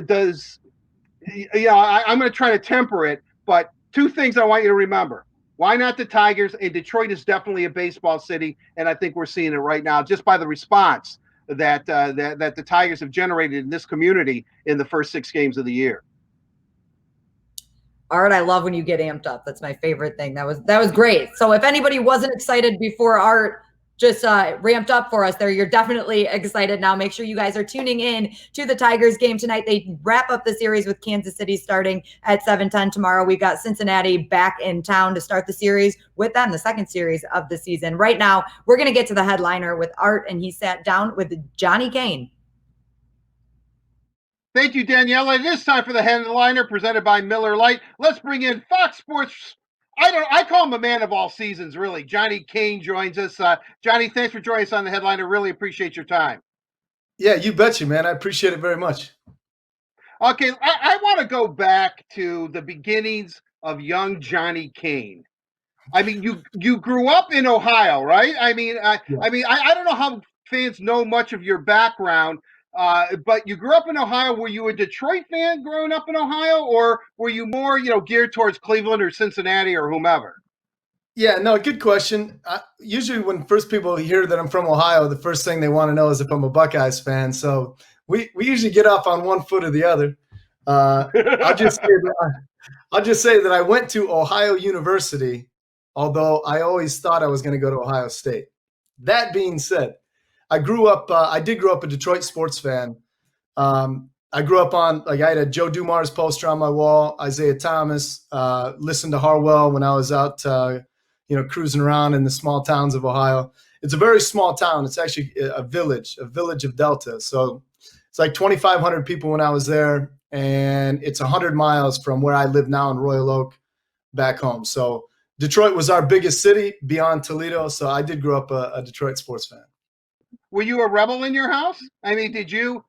to try to temper it. But two things I want you to remember. Why not the Tigers? And Detroit is definitely a baseball city, and I think we're seeing it right now just by the response that the Tigers have generated in this community in the first 6 games of the year. Art, I love when you get amped up. That's my favorite thing. That was great. So if anybody wasn't excited before, Art just ramped up for us there, you're definitely excited now. Make sure you guys are tuning in to the Tigers game tonight. They wrap up the series with Kansas City starting at 7:10 tomorrow. We've got Cincinnati back in town to start the series with them, the second series of the season. Right now, we're going to get to the headliner with Art, and he sat down with Johnny Kane. Thank you, Daniela. It is time for the headliner presented by Miller Lite. Let's bring in Fox Sports. I call him a man of all seasons, really. Johnny Kane joins us. Johnny, thanks for joining us on the headliner. Really appreciate your time. Yeah, you betcha, man. I appreciate it very much. Okay, I want to go back to the beginnings of young Johnny Kane. You grew up in Ohio, right? I don't know how fans know much of your background, but you grew up in Ohio. Were you a Detroit fan growing up in Ohio, or were you more, geared towards Cleveland or Cincinnati or whomever? Yeah, no, good question. Usually when first people hear that I'm from Ohio, the first thing they want to know is if I'm a Buckeyes fan. So we usually get off on one foot or the other. I'll just say that I went to Ohio University, although I always thought I was going to go to Ohio State. That being said, I grew up. I did grow up a Detroit sports fan. I grew up on, like, I had a Joe Dumars poster on my wall, Isaiah Thomas, listened to Harwell when I was out, cruising around in the small towns of Ohio. It's a very small town. It's actually a village of Delta. So it's like 2,500 people when I was there, and it's 100 miles from where I live now in Royal Oak back home. So Detroit was our biggest city beyond Toledo. So I did grow up a Detroit sports fan. Were you a rebel in your house? I mean, did you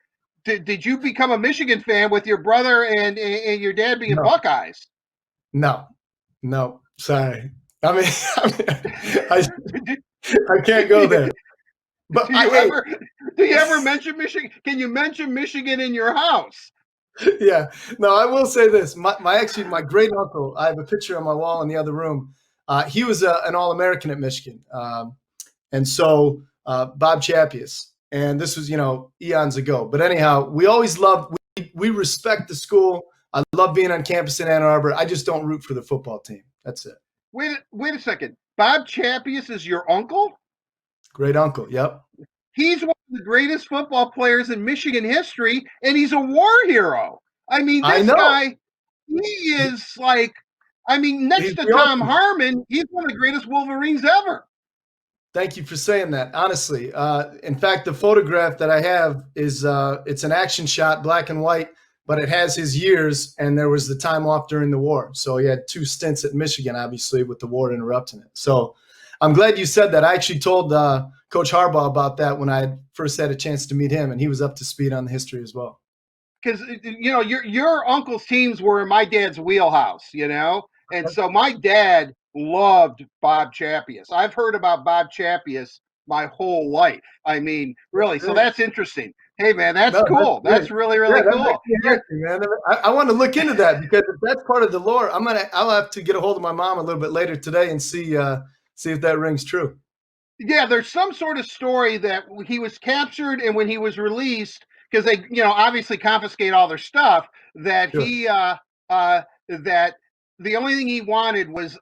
become a Michigan fan with your brother and your dad being Buckeyes? No, sorry. I mean, I can't go there. But do you ever mention Michigan? Can you mention Michigan in your house? Yeah. No, I will say this. My great uncle, I have a picture on my wall in the other room. He was an All-American at Michigan. And so Bob Chappius. And this was, eons ago. But anyhow, we always loved, we respect the school. I love being on campus in Ann Arbor. I just don't root for the football team. That's it. Wait a second. Bob Chappius is your uncle? Great uncle, yep. He's one of the greatest football players in Michigan history, and he's a war hero. I mean, this guy, he is like, next to Tom Harmon, he's one of the greatest Wolverines ever. Thank you for saying that. Honestly, in fact, the photograph that I have is it's an action shot, black and white, but it has his years, and there was the time off during the war. So he had 2 stints at Michigan, obviously, with the war interrupting it. So I'm glad you said that. I actually told Coach Harbaugh about that when I first had a chance to meet him, and he was up to speed on the history as well. Because, your uncle's teams were in my dad's wheelhouse, and so my dad loved Bob Chappius. I've heard about Bob Chappius my whole life. I mean, really. So that's interesting. Hey, man, that's cool. That's really, really cool. Happy, man. I want to look into that, because if that's part of the lore, I'll have to get a hold of my mom a little bit later today and see if that rings true. Yeah, there's some sort of story that he was captured, and when he was released, because they, obviously confiscate all their stuff, that he that the only thing he wanted was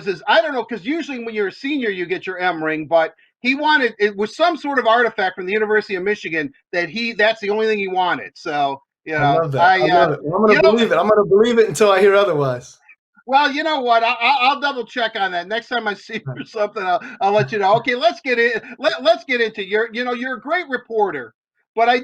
his, I don't know, because usually when you're a senior you get your M ring, but he wanted, it was some sort of artifact from the University of Michigan that's the only thing he wanted. So I love that. I love it. I'm going to believe it. I'm going to believe it until I hear otherwise. Well, you know what? I'll double check on that next time I see you or something. I'll let you know. Okay, let's get in. Let's get into you're a great reporter, but I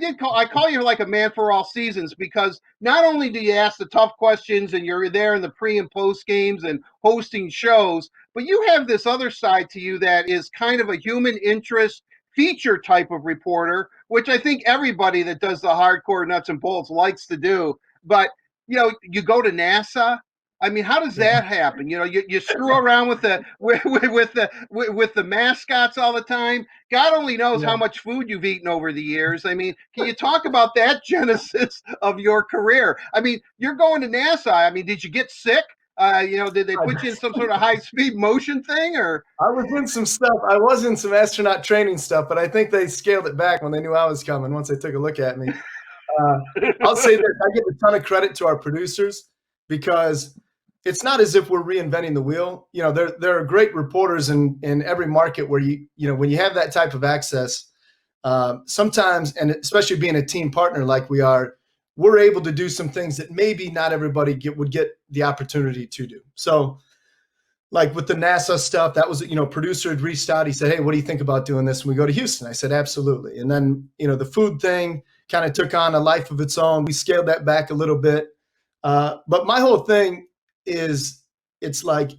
call you like a man for all seasons, because not only do you ask the tough questions and you're there in the pre and post games and hosting shows, but you have this other side to you that is kind of a human interest feature type of reporter, which I think everybody that does the hardcore nuts and bolts likes to do. But you go to NASA. I mean, how does that happen? You screw around with the mascots all the time. God only knows how much food you've eaten over the years. I mean, can you talk about that genesis of your career? I mean, you're going to NASA. I mean, did you get sick? Did they put you in some sort of high-speed motion thing, or? I was in some stuff. I was in some astronaut training stuff, but I think they scaled it back when they knew I was coming, once they took a look at me. I'll say this. I give a ton of credit to our producers, because it's not as if we're reinventing the wheel. There are great reporters in every market where when you have that type of access, sometimes, and especially being a team partner like we are, we're able to do some things that maybe not everybody would get the opportunity to do. So, like with the NASA stuff, that was, producer had reached out. He said, "Hey, what do you think about doing this?" And we go to Houston. I said, "Absolutely." And then, the food thing kind of took on a life of its own. We scaled that back a little bit. But my whole thing is, it's like,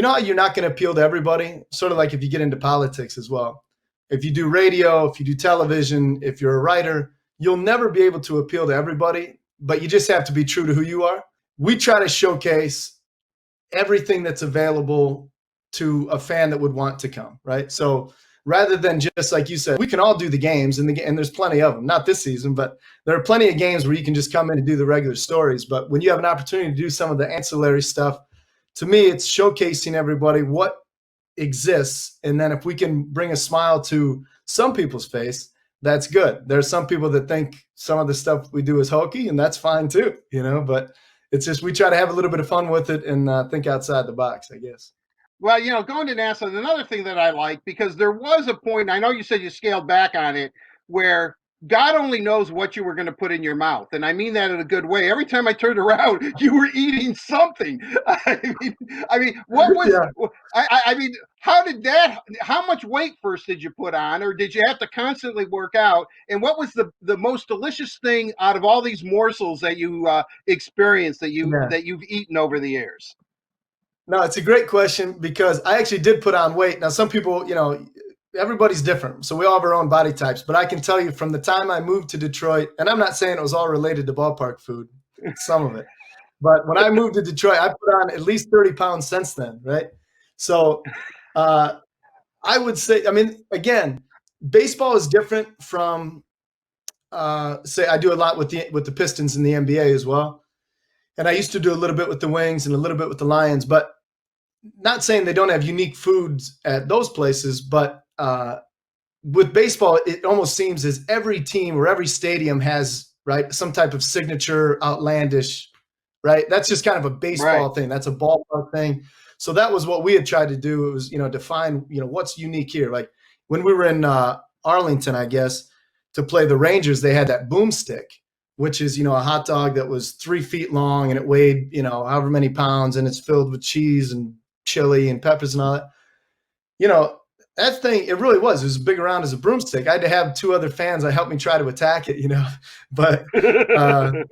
how you're not going to appeal to everybody, sort of like if you get into politics as well. If you do radio, if you do television, if you're a writer, you'll never be able to appeal to everybody, but you just have to be true to who you are. We try to showcase everything that's available to a fan that would want to come, right? So rather than just, like you said, we can all do the games, and there's plenty of them, not this season, but there are plenty of games where you can just come in and do the regular stories. But when you have an opportunity to do some of the ancillary stuff, to me, it's showcasing everybody what exists. And then if we can bring a smile to some people's face, that's good. There's some people that think some of the stuff we do is hokey, and that's fine too, but it's just we try to have a little bit of fun with it and think outside the box, I guess. Well, going to NASA, another thing that I like, because there was a point, I know you said you scaled back on it, where God only knows what you were going to put in your mouth. And I mean that in a good way. Every time I turned around, you were eating something. I mean, what was, I mean, how much weight first did you put on, or did you have to constantly work out? And what was the most delicious thing out of all these morsels that you experienced that you've eaten over the years? No, it's a great question, because I actually did put on weight. Now, some people, everybody's different. So we all have our own body types. But I can tell you from the time I moved to Detroit, and I'm not saying it was all related to ballpark food, some of it. But when I moved to Detroit, I put on at least 30 pounds since then, right? So I would say, I mean, again, baseball is different from, say, I do a lot with the Pistons in the NBA as well. And I used to do a little bit with the Wings and a little bit with the Lions, but not saying they don't have unique foods at those places, but with baseball, it almost seems as every team or every stadium has, right, some type of signature outlandish, right? That's just kind of a baseball thing. That's a ballpark thing. So that was what we had tried to do. It was, define, what's unique here. Like when we were in Arlington, I guess, to play the Rangers, they had that boomstick, which is, a hot dog that was 3 feet long and it weighed, however many pounds, and it's filled with cheese and chili and peppers and all that. That thing, it really was. It was as big around as a broomstick. I had to have 2 other fans that helped me try to attack it, But I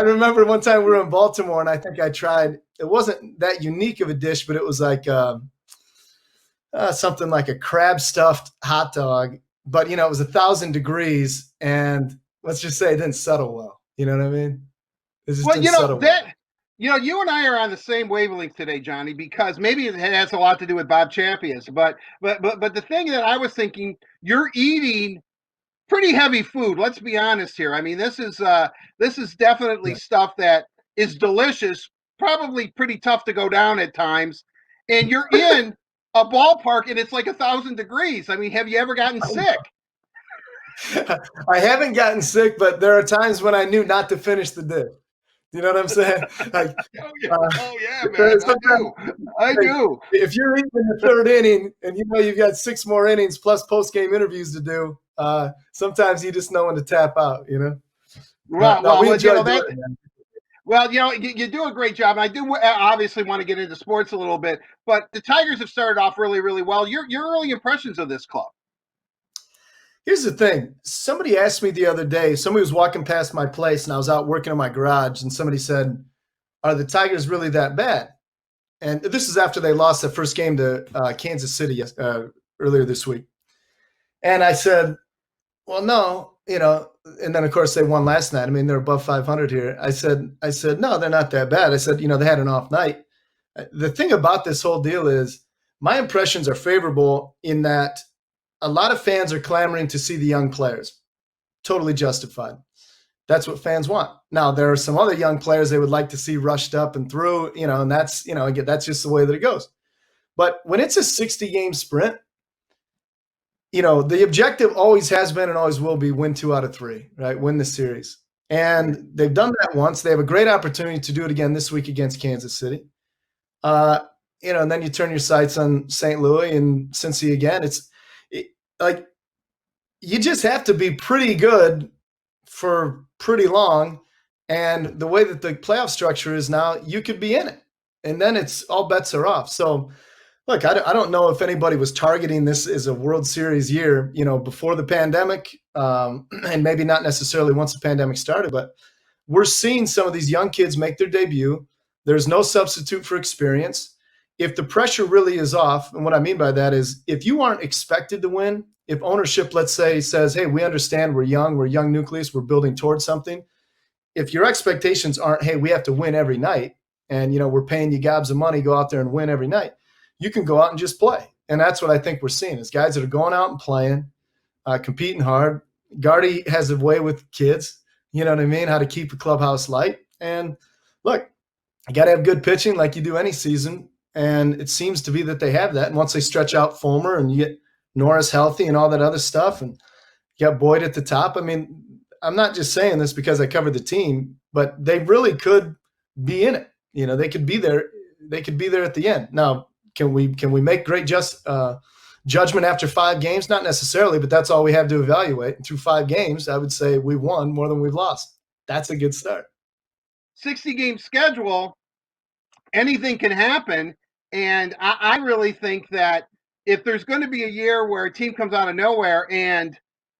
remember one time we were in Baltimore, and I think I tried. It wasn't that unique of a dish, but it was like something like a crab stuffed hot dog. But it was 1,000 degrees, and let's just say it didn't settle well. You know what I mean? It just didn't settle well. You and I are on the same wavelength today, Johnny, because maybe it has a lot to do with Bob Champions. But the thing that I was thinking, you're eating pretty heavy food. Let's be honest here. I mean, this is definitely stuff that is delicious, probably pretty tough to go down at times. And you're in a ballpark and it's like 1,000 degrees. I mean, have you ever gotten sick? I haven't gotten sick, but there are times when I knew not to finish the dish. You know what I'm saying? Like, oh yeah, man. I do. If you're in the 3rd inning and you've got 6 more innings plus post-game interviews to do, sometimes you just know when to tap out. Well, you do a great job. And I do obviously want to get into sports a little bit, but the Tigers have started off really, really well. Your early impressions of this club? Here's the thing. Somebody asked me the other day, somebody was walking past my place and I was out working in my garage, and somebody said, are the Tigers really that bad? And this is after they lost their first game to Kansas City earlier this week. And I said, well, no, and then of course they won last night. I mean, they're above 500 here. I said, no, they're not that bad. I said, they had an off night. The thing about this whole deal is my impressions are favorable in that a lot of fans are clamoring to see the young players. Totally justified. That's what fans want. Now, there are some other young players they would like to see rushed up and through, and that's, again, that's just the way that it goes. But when it's a 60-game sprint, the objective always has been and always will be win 2 out of 3, right? Win the series. And they've done that once. They have a great opportunity to do it again this week against Kansas City. And then you turn your sights on St. Louis and Cincy again. Like, you just have to be pretty good for pretty long. And the way that the playoff structure is now, you could be in it. And then it's all bets are off. So, look, I don't know if anybody was targeting this as a World Series year, before the pandemic, and maybe not necessarily once the pandemic started. But we're seeing some of these young kids make their debut. There's no substitute for experience. If the pressure really is off, and what I mean by that is if you aren't expected to win, if ownership, let's say, says, hey, we understand we're a young nucleus, we're building towards something. If your expectations aren't, hey, we have to win every night, and, we're paying you gobs of money, go out there and win every night, you can go out and just play. And that's what I think we're seeing is guys that are going out and playing, competing hard. Gardy has a way with kids, you know what I mean, how to keep a clubhouse light. And look, you got to have good pitching like you do any season. And it seems to be that they have that. And once they stretch out Fulmer and you get Norris healthy and all that other stuff, and got Boyd at the top. I mean, I'm not just saying this because I covered the team, but they really could be in it. You know, they could be there. They could be there at the end. Now, can we make great judgment after 5 games? Not necessarily, but that's all we have to evaluate. And through 5 games, I would say we won more than we've lost. That's a good start. 60-game schedule, anything can happen. And I really think that if there's going to be a year where a team comes out of nowhere and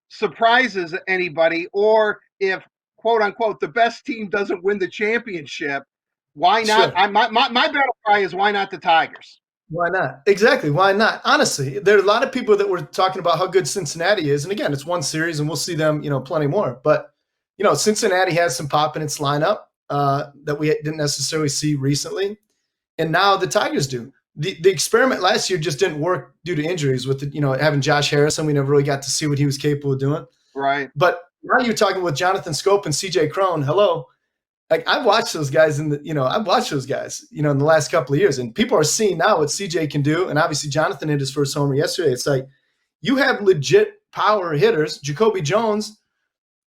surprises anybody, or if, quote unquote, the best team doesn't win the championship, why not? Sure. My battle cry is, why not the Tigers? Why not? Exactly. Why not? Honestly, there are a lot of people that were talking about how good Cincinnati is. And again, it's one series and we'll see them, plenty more. But, Cincinnati has some pop in its lineup that we didn't necessarily see recently. And now the Tigers do. The experiment last year just didn't work due to injuries with, having Josh Harrison. We never really got to see what he was capable of doing. Right. But now you're talking with Jonathan Scope and CJ Crone. Hello. Like, I've watched those guys in the last couple of years, and people are seeing now what CJ can do. And obviously Jonathan hit his first homer yesterday. It's like, you have legit power hitters. Jacoby Jones,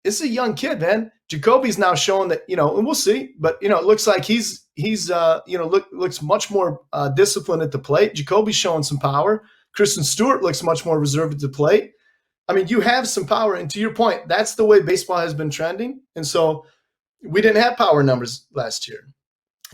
it's a young kid, man. Jacoby's now showing that, and we'll see, but it looks like he's looks much more disciplined at the plate. Jacoby's showing some power. Kristen Stewart looks much more reserved at the plate. I mean, you have some power, and to your point, that's the way baseball has been trending. And so we didn't have power numbers last year.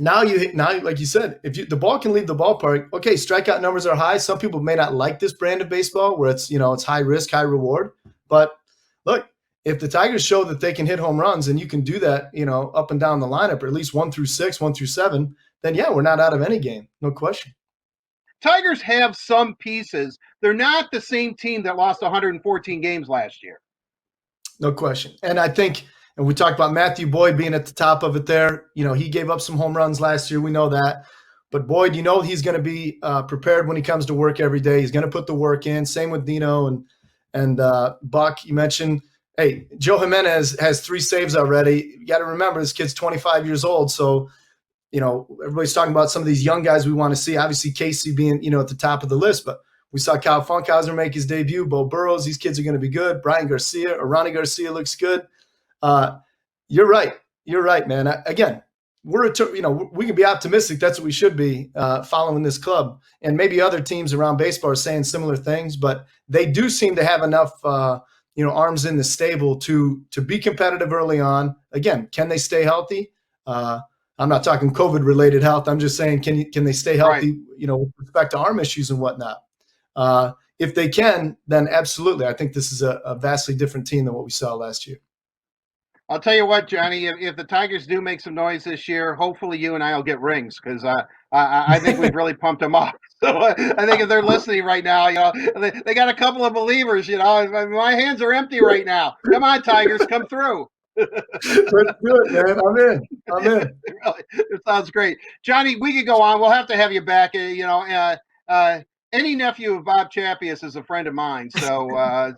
Now, like you said, if the ball can leave the ballpark, okay, strikeout numbers are high. Some people may not like this brand of baseball where it's, it's high risk, high reward. But look, if the Tigers show that they can hit home runs and you can do that, up and down the lineup, or at least 1 through 6, 1 through 7, then yeah, we're not out of any game. No question. Tigers have some pieces. They're not the same team that lost 114 games last year. No question. And I think, and we talked about Matthew Boyd being at the top of it there. He gave up some home runs last year. We know that. But Boyd, he's going to be prepared when he comes to work every day. He's going to put the work in. Same with Dino and Buck. You mentioned, hey, Joe Jimenez has 3 saves already. You got to remember, this kid's 25 years old. So, everybody's talking about some of these young guys we want to see. Obviously, Casey being, at the top of the list. But we saw Kyle Funkhauser make his debut. Bo Burrows, these kids are going to be good. Brian Garcia or Ronnie Garcia looks good. You're right. You're right, man. Again, we can be optimistic. That's what we should be following this club. And maybe other teams around baseball are saying similar things, but they do seem to have enough, arms in the stable to be competitive early on. Again, can they stay healthy? I'm not talking COVID-related health. I'm just saying, can they stay healthy, right, with respect to arm issues and whatnot? If they can, then absolutely. I think this is a vastly different team than what we saw last year. I'll tell you what, Johnny, if the Tigers do make some noise this year, hopefully you and I will get rings, because I think we've really pumped them up. So I think if they're listening right now, they got a couple of believers, my hands are empty right now. Come on, Tigers, come through. Let's do it, man. I'm in. It sounds great. Johnny, we could go on. We'll have to have you back. Any nephew of Bob Chappius is a friend of mine, so I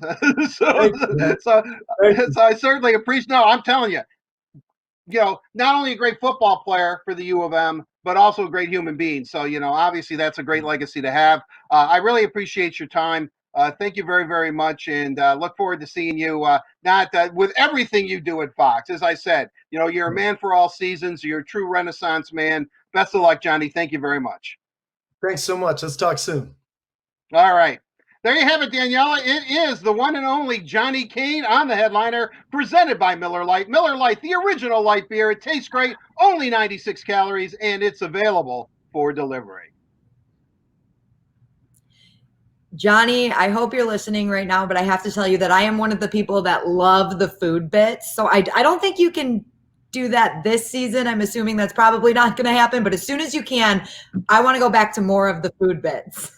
certainly appreciate. No, I'm telling you, not only a great football player for the U of M, but also a great human being. So obviously that's a great legacy to have. I really appreciate your time. Thank you very, very much, and look forward to seeing you. With everything you do at Fox, as I said, you're a man for all seasons. You're a true Renaissance man. Best of luck, Johnny. Thank you very much. Thanks so much. Let's talk soon. All right. There you have it, Daniela. It is the one and only Johnny Kane on the headliner, presented by Miller Lite. Miller Lite, the original light beer. It tastes great, only 96 calories, and it's available for delivery. Johnny, I hope you're listening right now, but I have to tell you that I am one of the people that love the food bits. So I don't think you can do that this season. I'm assuming that's probably not going to happen, but as soon as you can, I want to go back to more of the food bits.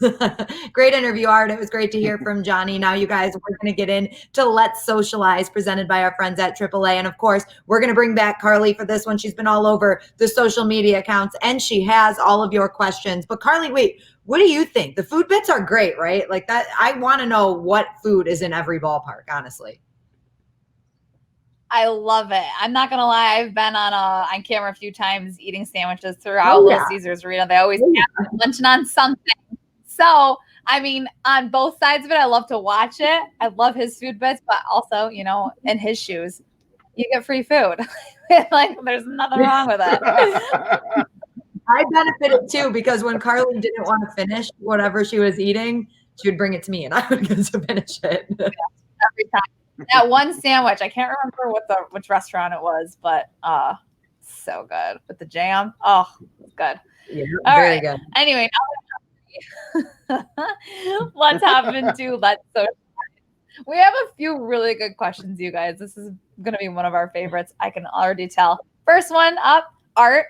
Great interview, Art. It was great to hear from Johnny. Now, you guys, we're going to get into Let's Socialize, presented by our friends at AAA. And of course, we're going to bring back Carly for this one. She's been all over the social media accounts, and she has all of your questions. But Carly, wait, what do you think? The food bits are great, right? Like that. I want to know what food is in every ballpark, honestly. I love it. I'm not gonna lie. I've been on camera a few times eating sandwiches throughout Little Caesars Arena. They always have luncheon on something. So I mean, on both sides of it, I love to watch it. I love his food bits, but also, you know, in his shoes, you get free food. Like, there's nothing wrong with it. I benefited too because when Carly didn't want to finish whatever she was eating, she would bring it to me and I would get to finish it. Every time. That one sandwich, I can't remember which restaurant it was, but so good with the jam. Oh, it's good. Yeah, All very right. good. Anyway, let's hop into Let's Social. We have a few really good questions, you guys. This is going to be one of our favorites. I can already tell. First one up, Art.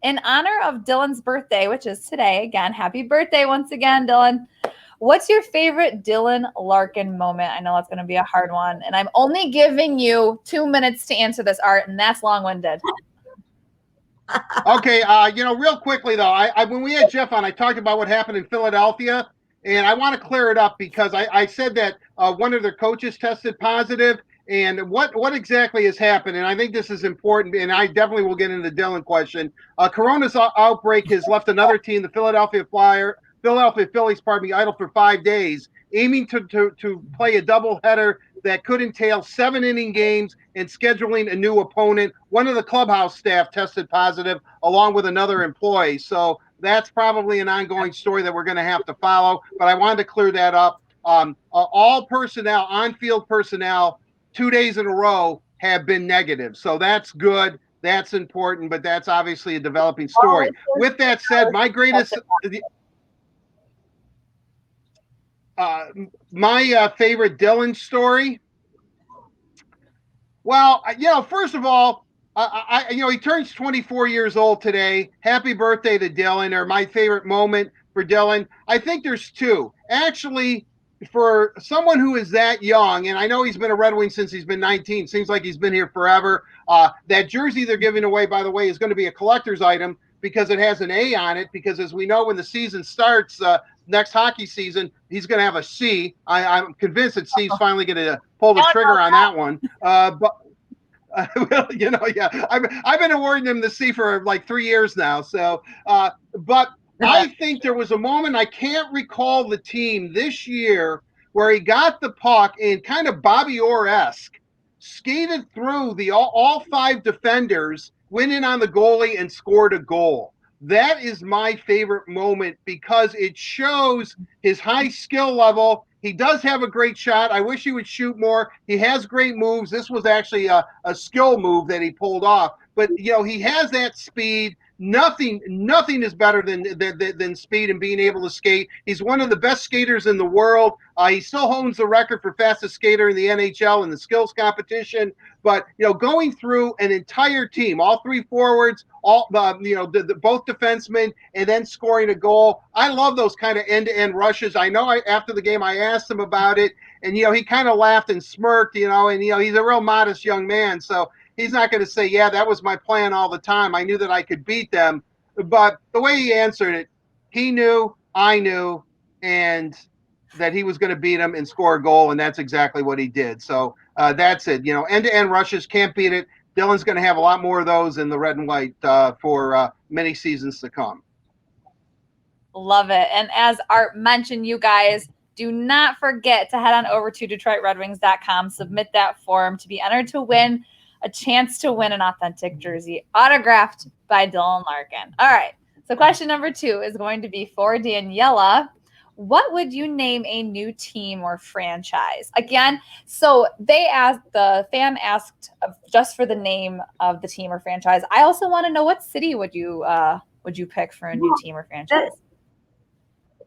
In honor of Dylan's birthday, which is today, again, happy birthday once again, Dylan. What's your favorite Dylan Larkin moment? I know it's going to be a hard one, and I'm only giving you 2 minutes to answer this, Art, and that's long-winded. Okay, real quickly though, I when we had Jeff on, I talked about what happened in Philadelphia, and I want to clear it up because I said that one of their coaches tested positive, and what exactly has happened, and I think this is important, and I definitely will get into the Dylan question. Corona's outbreak has left another team, the Philadelphia Phillies, idle for 5 days, aiming to play a doubleheader that could entail 7-inning games and scheduling a new opponent. One of the clubhouse staff tested positive along with another employee. So that's probably an ongoing story that we're going to have to follow. But I wanted to clear that up. All personnel, on-field personnel, 2 days in a row have been negative. So that's good. That's important, but that's obviously a developing story. With that said, my greatest... my favorite Dylan story. Well, first of all, he turns 24 years old today. Happy birthday to Dylan, or my favorite moment for Dylan. I think there's two. Actually, for someone who is that young, and I know he's been a Red Wing since he's been 19, seems like he's been here forever. That jersey they're giving away, by the way, is going to be a collector's item because it has an A on it, because as we know, when the season starts, next hockey season, he's going to have a C. I'm convinced that Steve's finally going to pull the trigger on that one. But I've been awarding him the C for like 3 years now. So, but I think there was a moment, I can't recall the team this year, where he got the puck and kind of Bobby Orr-esque skated through all 5 defenders, went in on the goalie and scored a goal. That is my favorite moment because it shows his high skill level. He does have a great shot. I wish he would shoot more. He has great moves. This was actually a skill move that he pulled off. But, he has that speed. Nothing is better than speed and being able to skate. He's one of the best skaters in the world. He still holds the record for fastest skater in the NHL in the skills competition. But, going through an entire team, all 3 forwards, both defensemen, and then scoring a goal. I love those kind of end-to-end rushes. I know after the game I asked him about it, and, he kind of laughed and smirked, and, he's a real modest young man. So he's not going to say, yeah, that was my plan all the time. I knew that I could beat them. But the way he answered it, he knew, I knew, and that he was going to beat him and score a goal, and that's exactly what he did. So that's it. End-to-end rushes, can't beat it. Dylan's going to have a lot more of those in the red and white for many seasons to come. Love it. And as Art mentioned, you guys, do not forget to head on over to DetroitRedWings.com, submit that form to be entered to win a chance to win an authentic jersey autographed by Dylan Larkin. All right. So question number 2 is going to be for Daniela. What would you name a new team or franchise? Again, so the fan asked just for the name of the team or franchise. I also want to know, what city would you pick for a new team or franchise?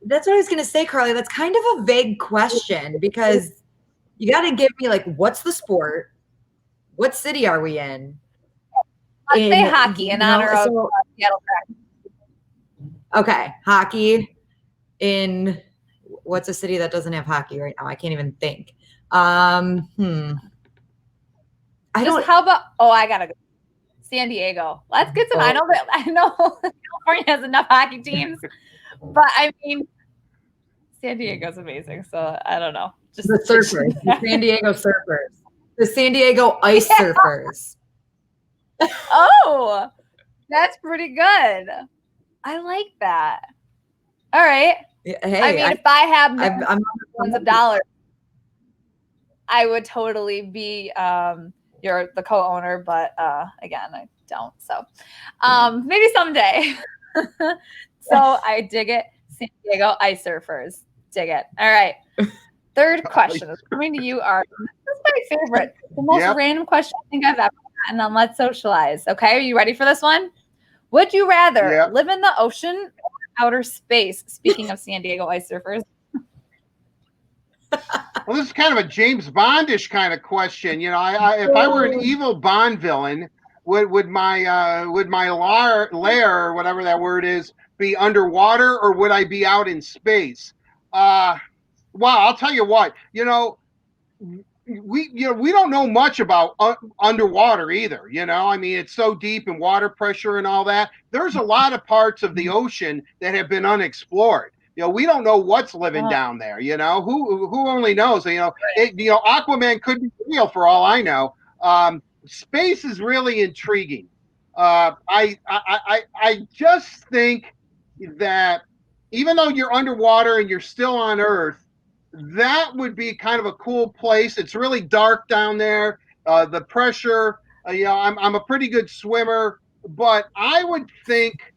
That's what I was going to say, Carly. That's kind of a vague question because you got to give me what's the sport? What city are we in? Let's say hockey in honor of Seattle Kraken. Okay, hockey in what's a city that doesn't have hockey right now? I can't even think. I gotta go. San Diego. Let's get some. I know California has enough hockey teams, but I mean, San Diego's amazing. So I don't know. Just the surfers, the San Diego Surfers, the San Diego Ice Surfers. Oh, that's pretty good. I like that. All right. Hey, I mean, if I have I'm millions of dollars, I would totally be the co-owner, but again, I don't. So maybe someday. So I dig it. San Diego ice surfers. Dig it. All right. Third question is coming to you, Art. This is my favorite. The most random question I think I've ever gotten on Let's Socialize. Okay, are you ready for this one? Would you rather live in the ocean or outer space? Speaking of San Diego ice surfers. Well, this is kind of a James Bondish kind of question. You know, if I were an evil Bond villain, would my lair or whatever that word is be underwater, or would I be out in space? Well, I'll tell you what. You know, we don't know much about underwater either. You know, I mean, it's so deep and water pressure and all that. There's a lot of parts of the ocean that have been unexplored. You know, we don't know what's living down there. You know, who only knows? You know, Aquaman could be real for all I know. Space is really intriguing. I just think that even though you're underwater and you're still on Earth, that would be kind of a cool place. It's really dark down there. The pressure, I'm a pretty good swimmer, but I would think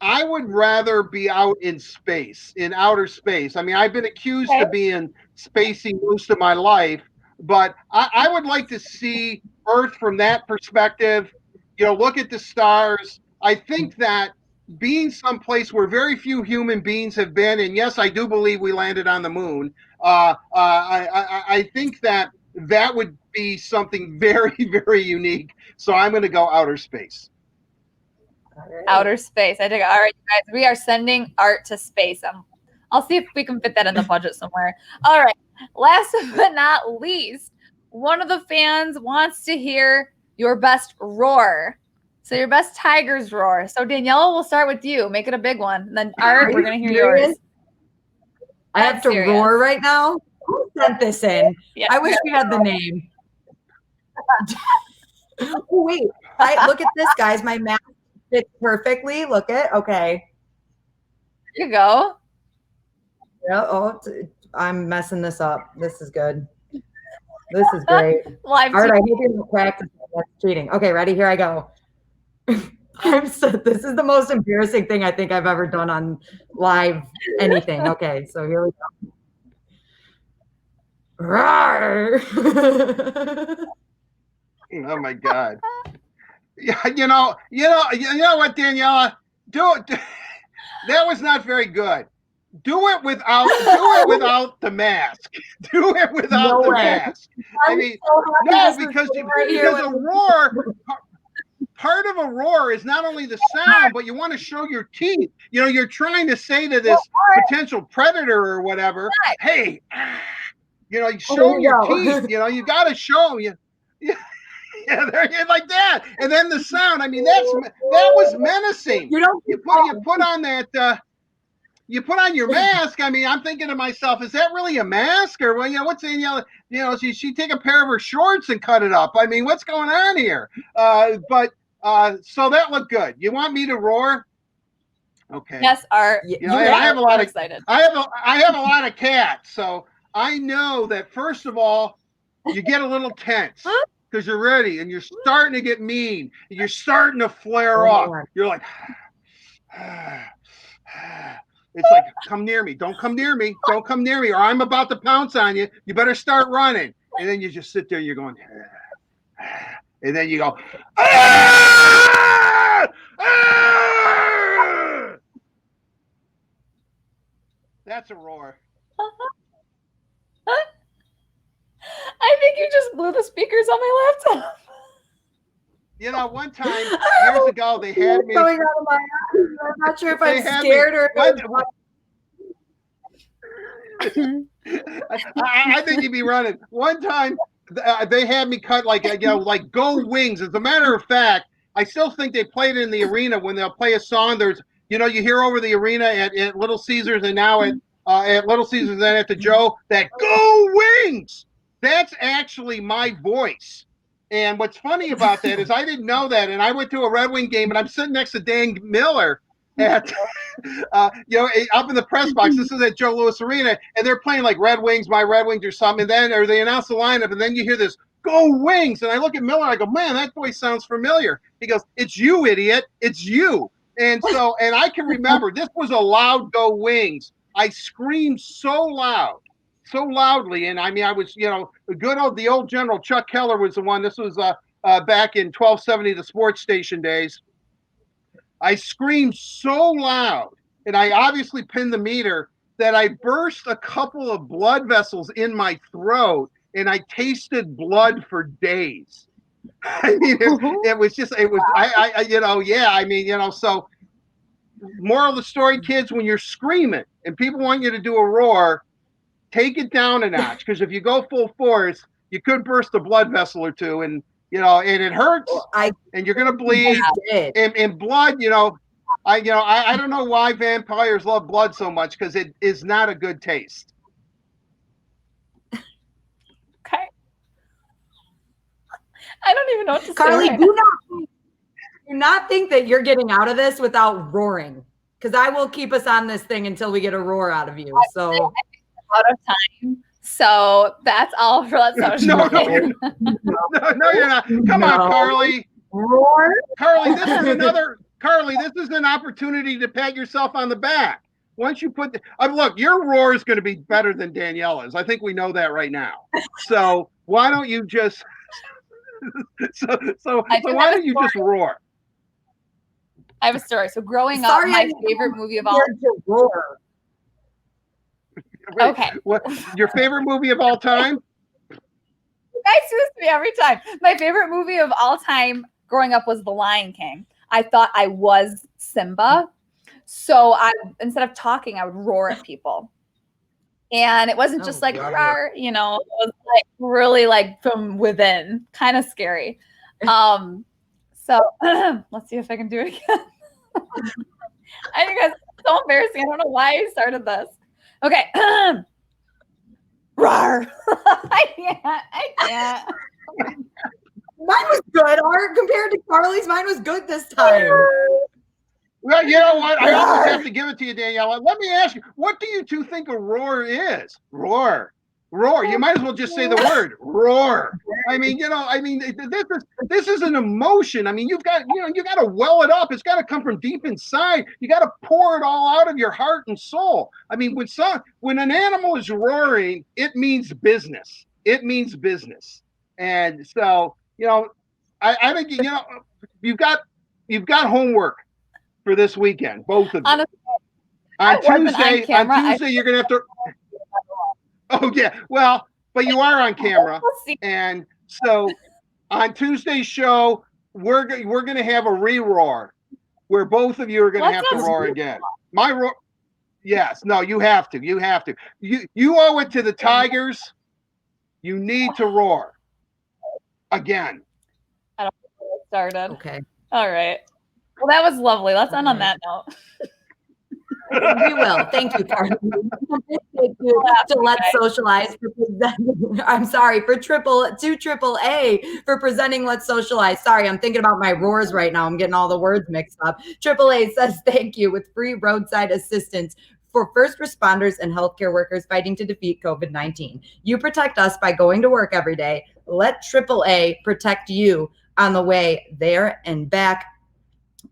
I would rather be out in space, in outer space. I mean, I've been accused of being spacey most of my life, but I would like to see Earth from that perspective. You know, look at the stars. I think that being someplace where very few human beings have been, and yes, I do believe we landed on the moon. I think that would be something very, very unique. So I'm going to go outer space. Outer space. I dig it. All right, guys, we are sending Art to space. I'll see if we can fit that in the budget somewhere. All right. Last but not least, one of the fans wants to hear your best roar. So your best Tigers roar. So Daniela, we'll start with you. Make it a big one. And then Art, we're going to hear yours. I have to roar right now. Who sent this in? Yeah. I wish we had the name. Wait, look at this, guys. My mask fits perfectly. Look it. Okay. There you go. Yeah. I'm messing this up. This is good. This is great. Art, I hope you're not practicing. That's cheating. Okay, ready? Here I go. This is the most embarrassing thing I think I've ever done on live anything. Okay, so here we go. Roar! Oh my God. Yeah, you know what, Daniela? Do it. That was not very good. Do it without the mask. Do it without the mask. I mean, no, because a roar. Part of a roar is not only the sound, but you want to show your teeth. You know, you're trying to say to this potential predator or whatever, hey, you know, show your teeth. You know, you got to show you. Yeah, they're like that. And then the sound. I mean, that was menacing. You put on that. You put on your mask. I mean, I'm thinking to myself, is that really a mask, or well, you know, what's in she take a pair of her shorts and cut it up? I mean, what's going on here? So that looked good. You want me to roar? Okay. Yes, Art. You know, I have a lot of excited. I have a lot of cats, so I know that first of all, you get a little tense because you're ready and you're starting to get mean. And you're starting to flare up. You're like. It's like, come near me. Don't come near me. Don't come near me, or I'm about to pounce on you. You better start running. And then you just sit there. You're going, and then you go, ah! Ah! That's a roar. I think you just blew the speakers on my laptop. You know, one time years ago, they had me. Going out of my eyes. I'm not sure if I'm scared or. I think you'd be running. One time, they had me cut like Go Wings. As a matter of fact, I still think they played it in the arena when they'll play a song. There's, you know, you hear over the arena at Little Caesars and now at Little Caesars and at the Joe that Go Wings. That's actually my voice. And what's funny about that is I didn't know that. And I went to a Red Wing game and I'm sitting next to Dan Miller. at up in the press box. This is at Joe Louis Arena, and they're playing like Red Wings, my Red Wings, or something. And then they announce the lineup, and then you hear this "Go Wings!" And I look at Miller, I go, "Man, that voice sounds familiar." He goes, "It's you, idiot! It's you!" And I can remember this was a loud "Go Wings." I screamed so loudly, and I mean, I was, the old General Chuck Keller was the one. This was back in 1270, the sports station days. I screamed so loud, and I obviously pinned the meter, that I burst a couple of blood vessels in my throat, and I tasted blood for days. I mean, so moral of the story, kids, when you're screaming and people want you to do a roar, take it down a notch, because if you go full force, you could burst a blood vessel or two, and and it hurts, and you're gonna bleed, and blood. I don't know why vampires love blood so much, because it is not a good taste. Okay. I don't even know what to say. Carly, do not think that you're getting out of this without roaring, because I will keep us on this thing until we get a roar out of you. So out of time. So that's all for Let's Socialize. No, you're not. Come on, Carly. Roar. Carly, this is an opportunity to pat yourself on the back. Once you put look, your roar is going to be better than Daniela's. I think we know that right now. So why don't you just why don't you just roar? I have a story. So growing up, my favorite movie of all roar. Wait, okay. What your favorite movie of all time? You guys do this to me every time. My favorite movie of all time growing up was The Lion King. I thought I was Simba. So instead of talking, I would roar at people. And it wasn't just like rawr, it was like really like from within, kind of scary. So let's see if I can do it again. I think it's so embarrassing. I don't know why I started this. Okay. Rawr. I can't. Mine was good, Art. Compared to Carly's, mine was good this time. Well, you know what? I almost have to give it to you, Daniela. Let me ask you, what do you two think a roar is? Roar. You might as well just say the word roar. I mean, this is an emotion. I mean, you got to well it up. It's got to come from deep inside. You got to pour it all out of your heart and soul. I mean, when an animal is roaring, it means business. It means business. And so, I think you've got homework for this weekend, both of you. Honestly, on Tuesday, you're gonna have to. Oh yeah, well, but you are on camera, and so on Tuesday's show, we're gonna have a re-roar where both of you are gonna have to roar again. My roar. Yes, no, you have to. You owe it to the Tigers. You need to roar again. I don't know where it started. Okay. All right. Well, that was lovely. Let's end on that note. We will. Thank you, Carly. Thank you to Let's Socialize for presenting. I'm sorry, for AAA for presenting Let's Socialize. Sorry, I'm thinking about my roars right now. I'm getting all the words mixed up. AAA says thank you with free roadside assistance for first responders and healthcare workers fighting to defeat COVID-19. You protect us by going to work every day. Let AAA protect you on the way there and back.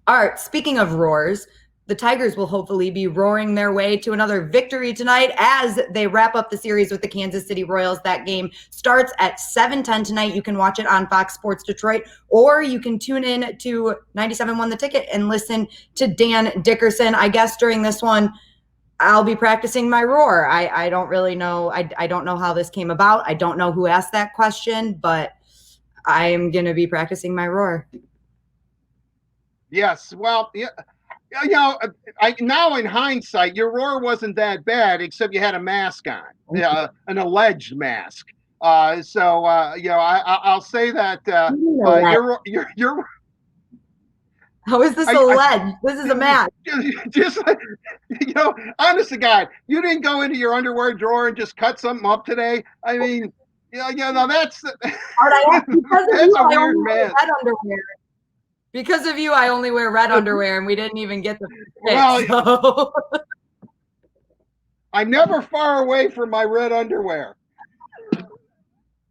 Art, speaking of roars, the Tigers will hopefully be roaring their way to another victory tonight as they wrap up the series with the Kansas City Royals. That game starts at 7:10 tonight. You can watch it on Fox Sports Detroit, or you can tune in to 97.1 The Ticket and listen to Dan Dickerson. I guess during this one, I'll be practicing my roar. I don't really know. I don't know how this came about. I don't know who asked that question, but I am going to be practicing my roar. Yes. Well, yeah. Now in hindsight, your roar wasn't that bad, except you had a mask on, an alleged mask. I'll say that your How is this alleged? This is a mask. Just honest to God, you didn't go into your underwear drawer and just cut something up today. I mean, that's because that's a weird mask. Underwear. Because of you, I only wear red underwear, and we didn't even get the fit. Well, So. I'm never far away from my red underwear.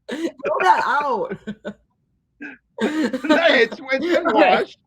Throw that out. It's been washed.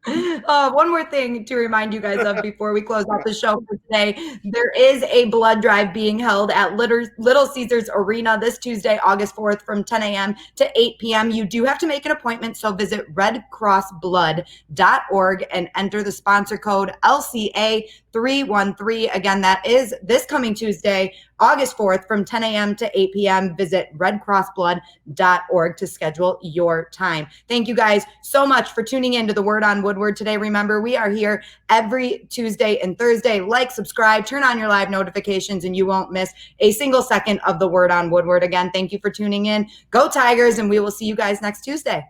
One more thing to remind you guys of before we close out the show for today. There is a blood drive being held at Little Caesars Arena this Tuesday, August 4th from 10 a.m. to 8 p.m. You do have to make an appointment, so visit redcrossblood.org and enter the sponsor code LCA313. Again, that is this coming Tuesday, August 4th from 10 a.m. to 8 p.m. Visit redcrossblood.org to schedule your time. Thank you guys so much for tuning in to the Word on Woodward today. Remember, we are here every Tuesday and Thursday. Like, subscribe, turn on your live notifications, and you won't miss a single second of the Word on Woodward. Again, thank you for tuning in. Go Tigers, and we will see you guys next Tuesday.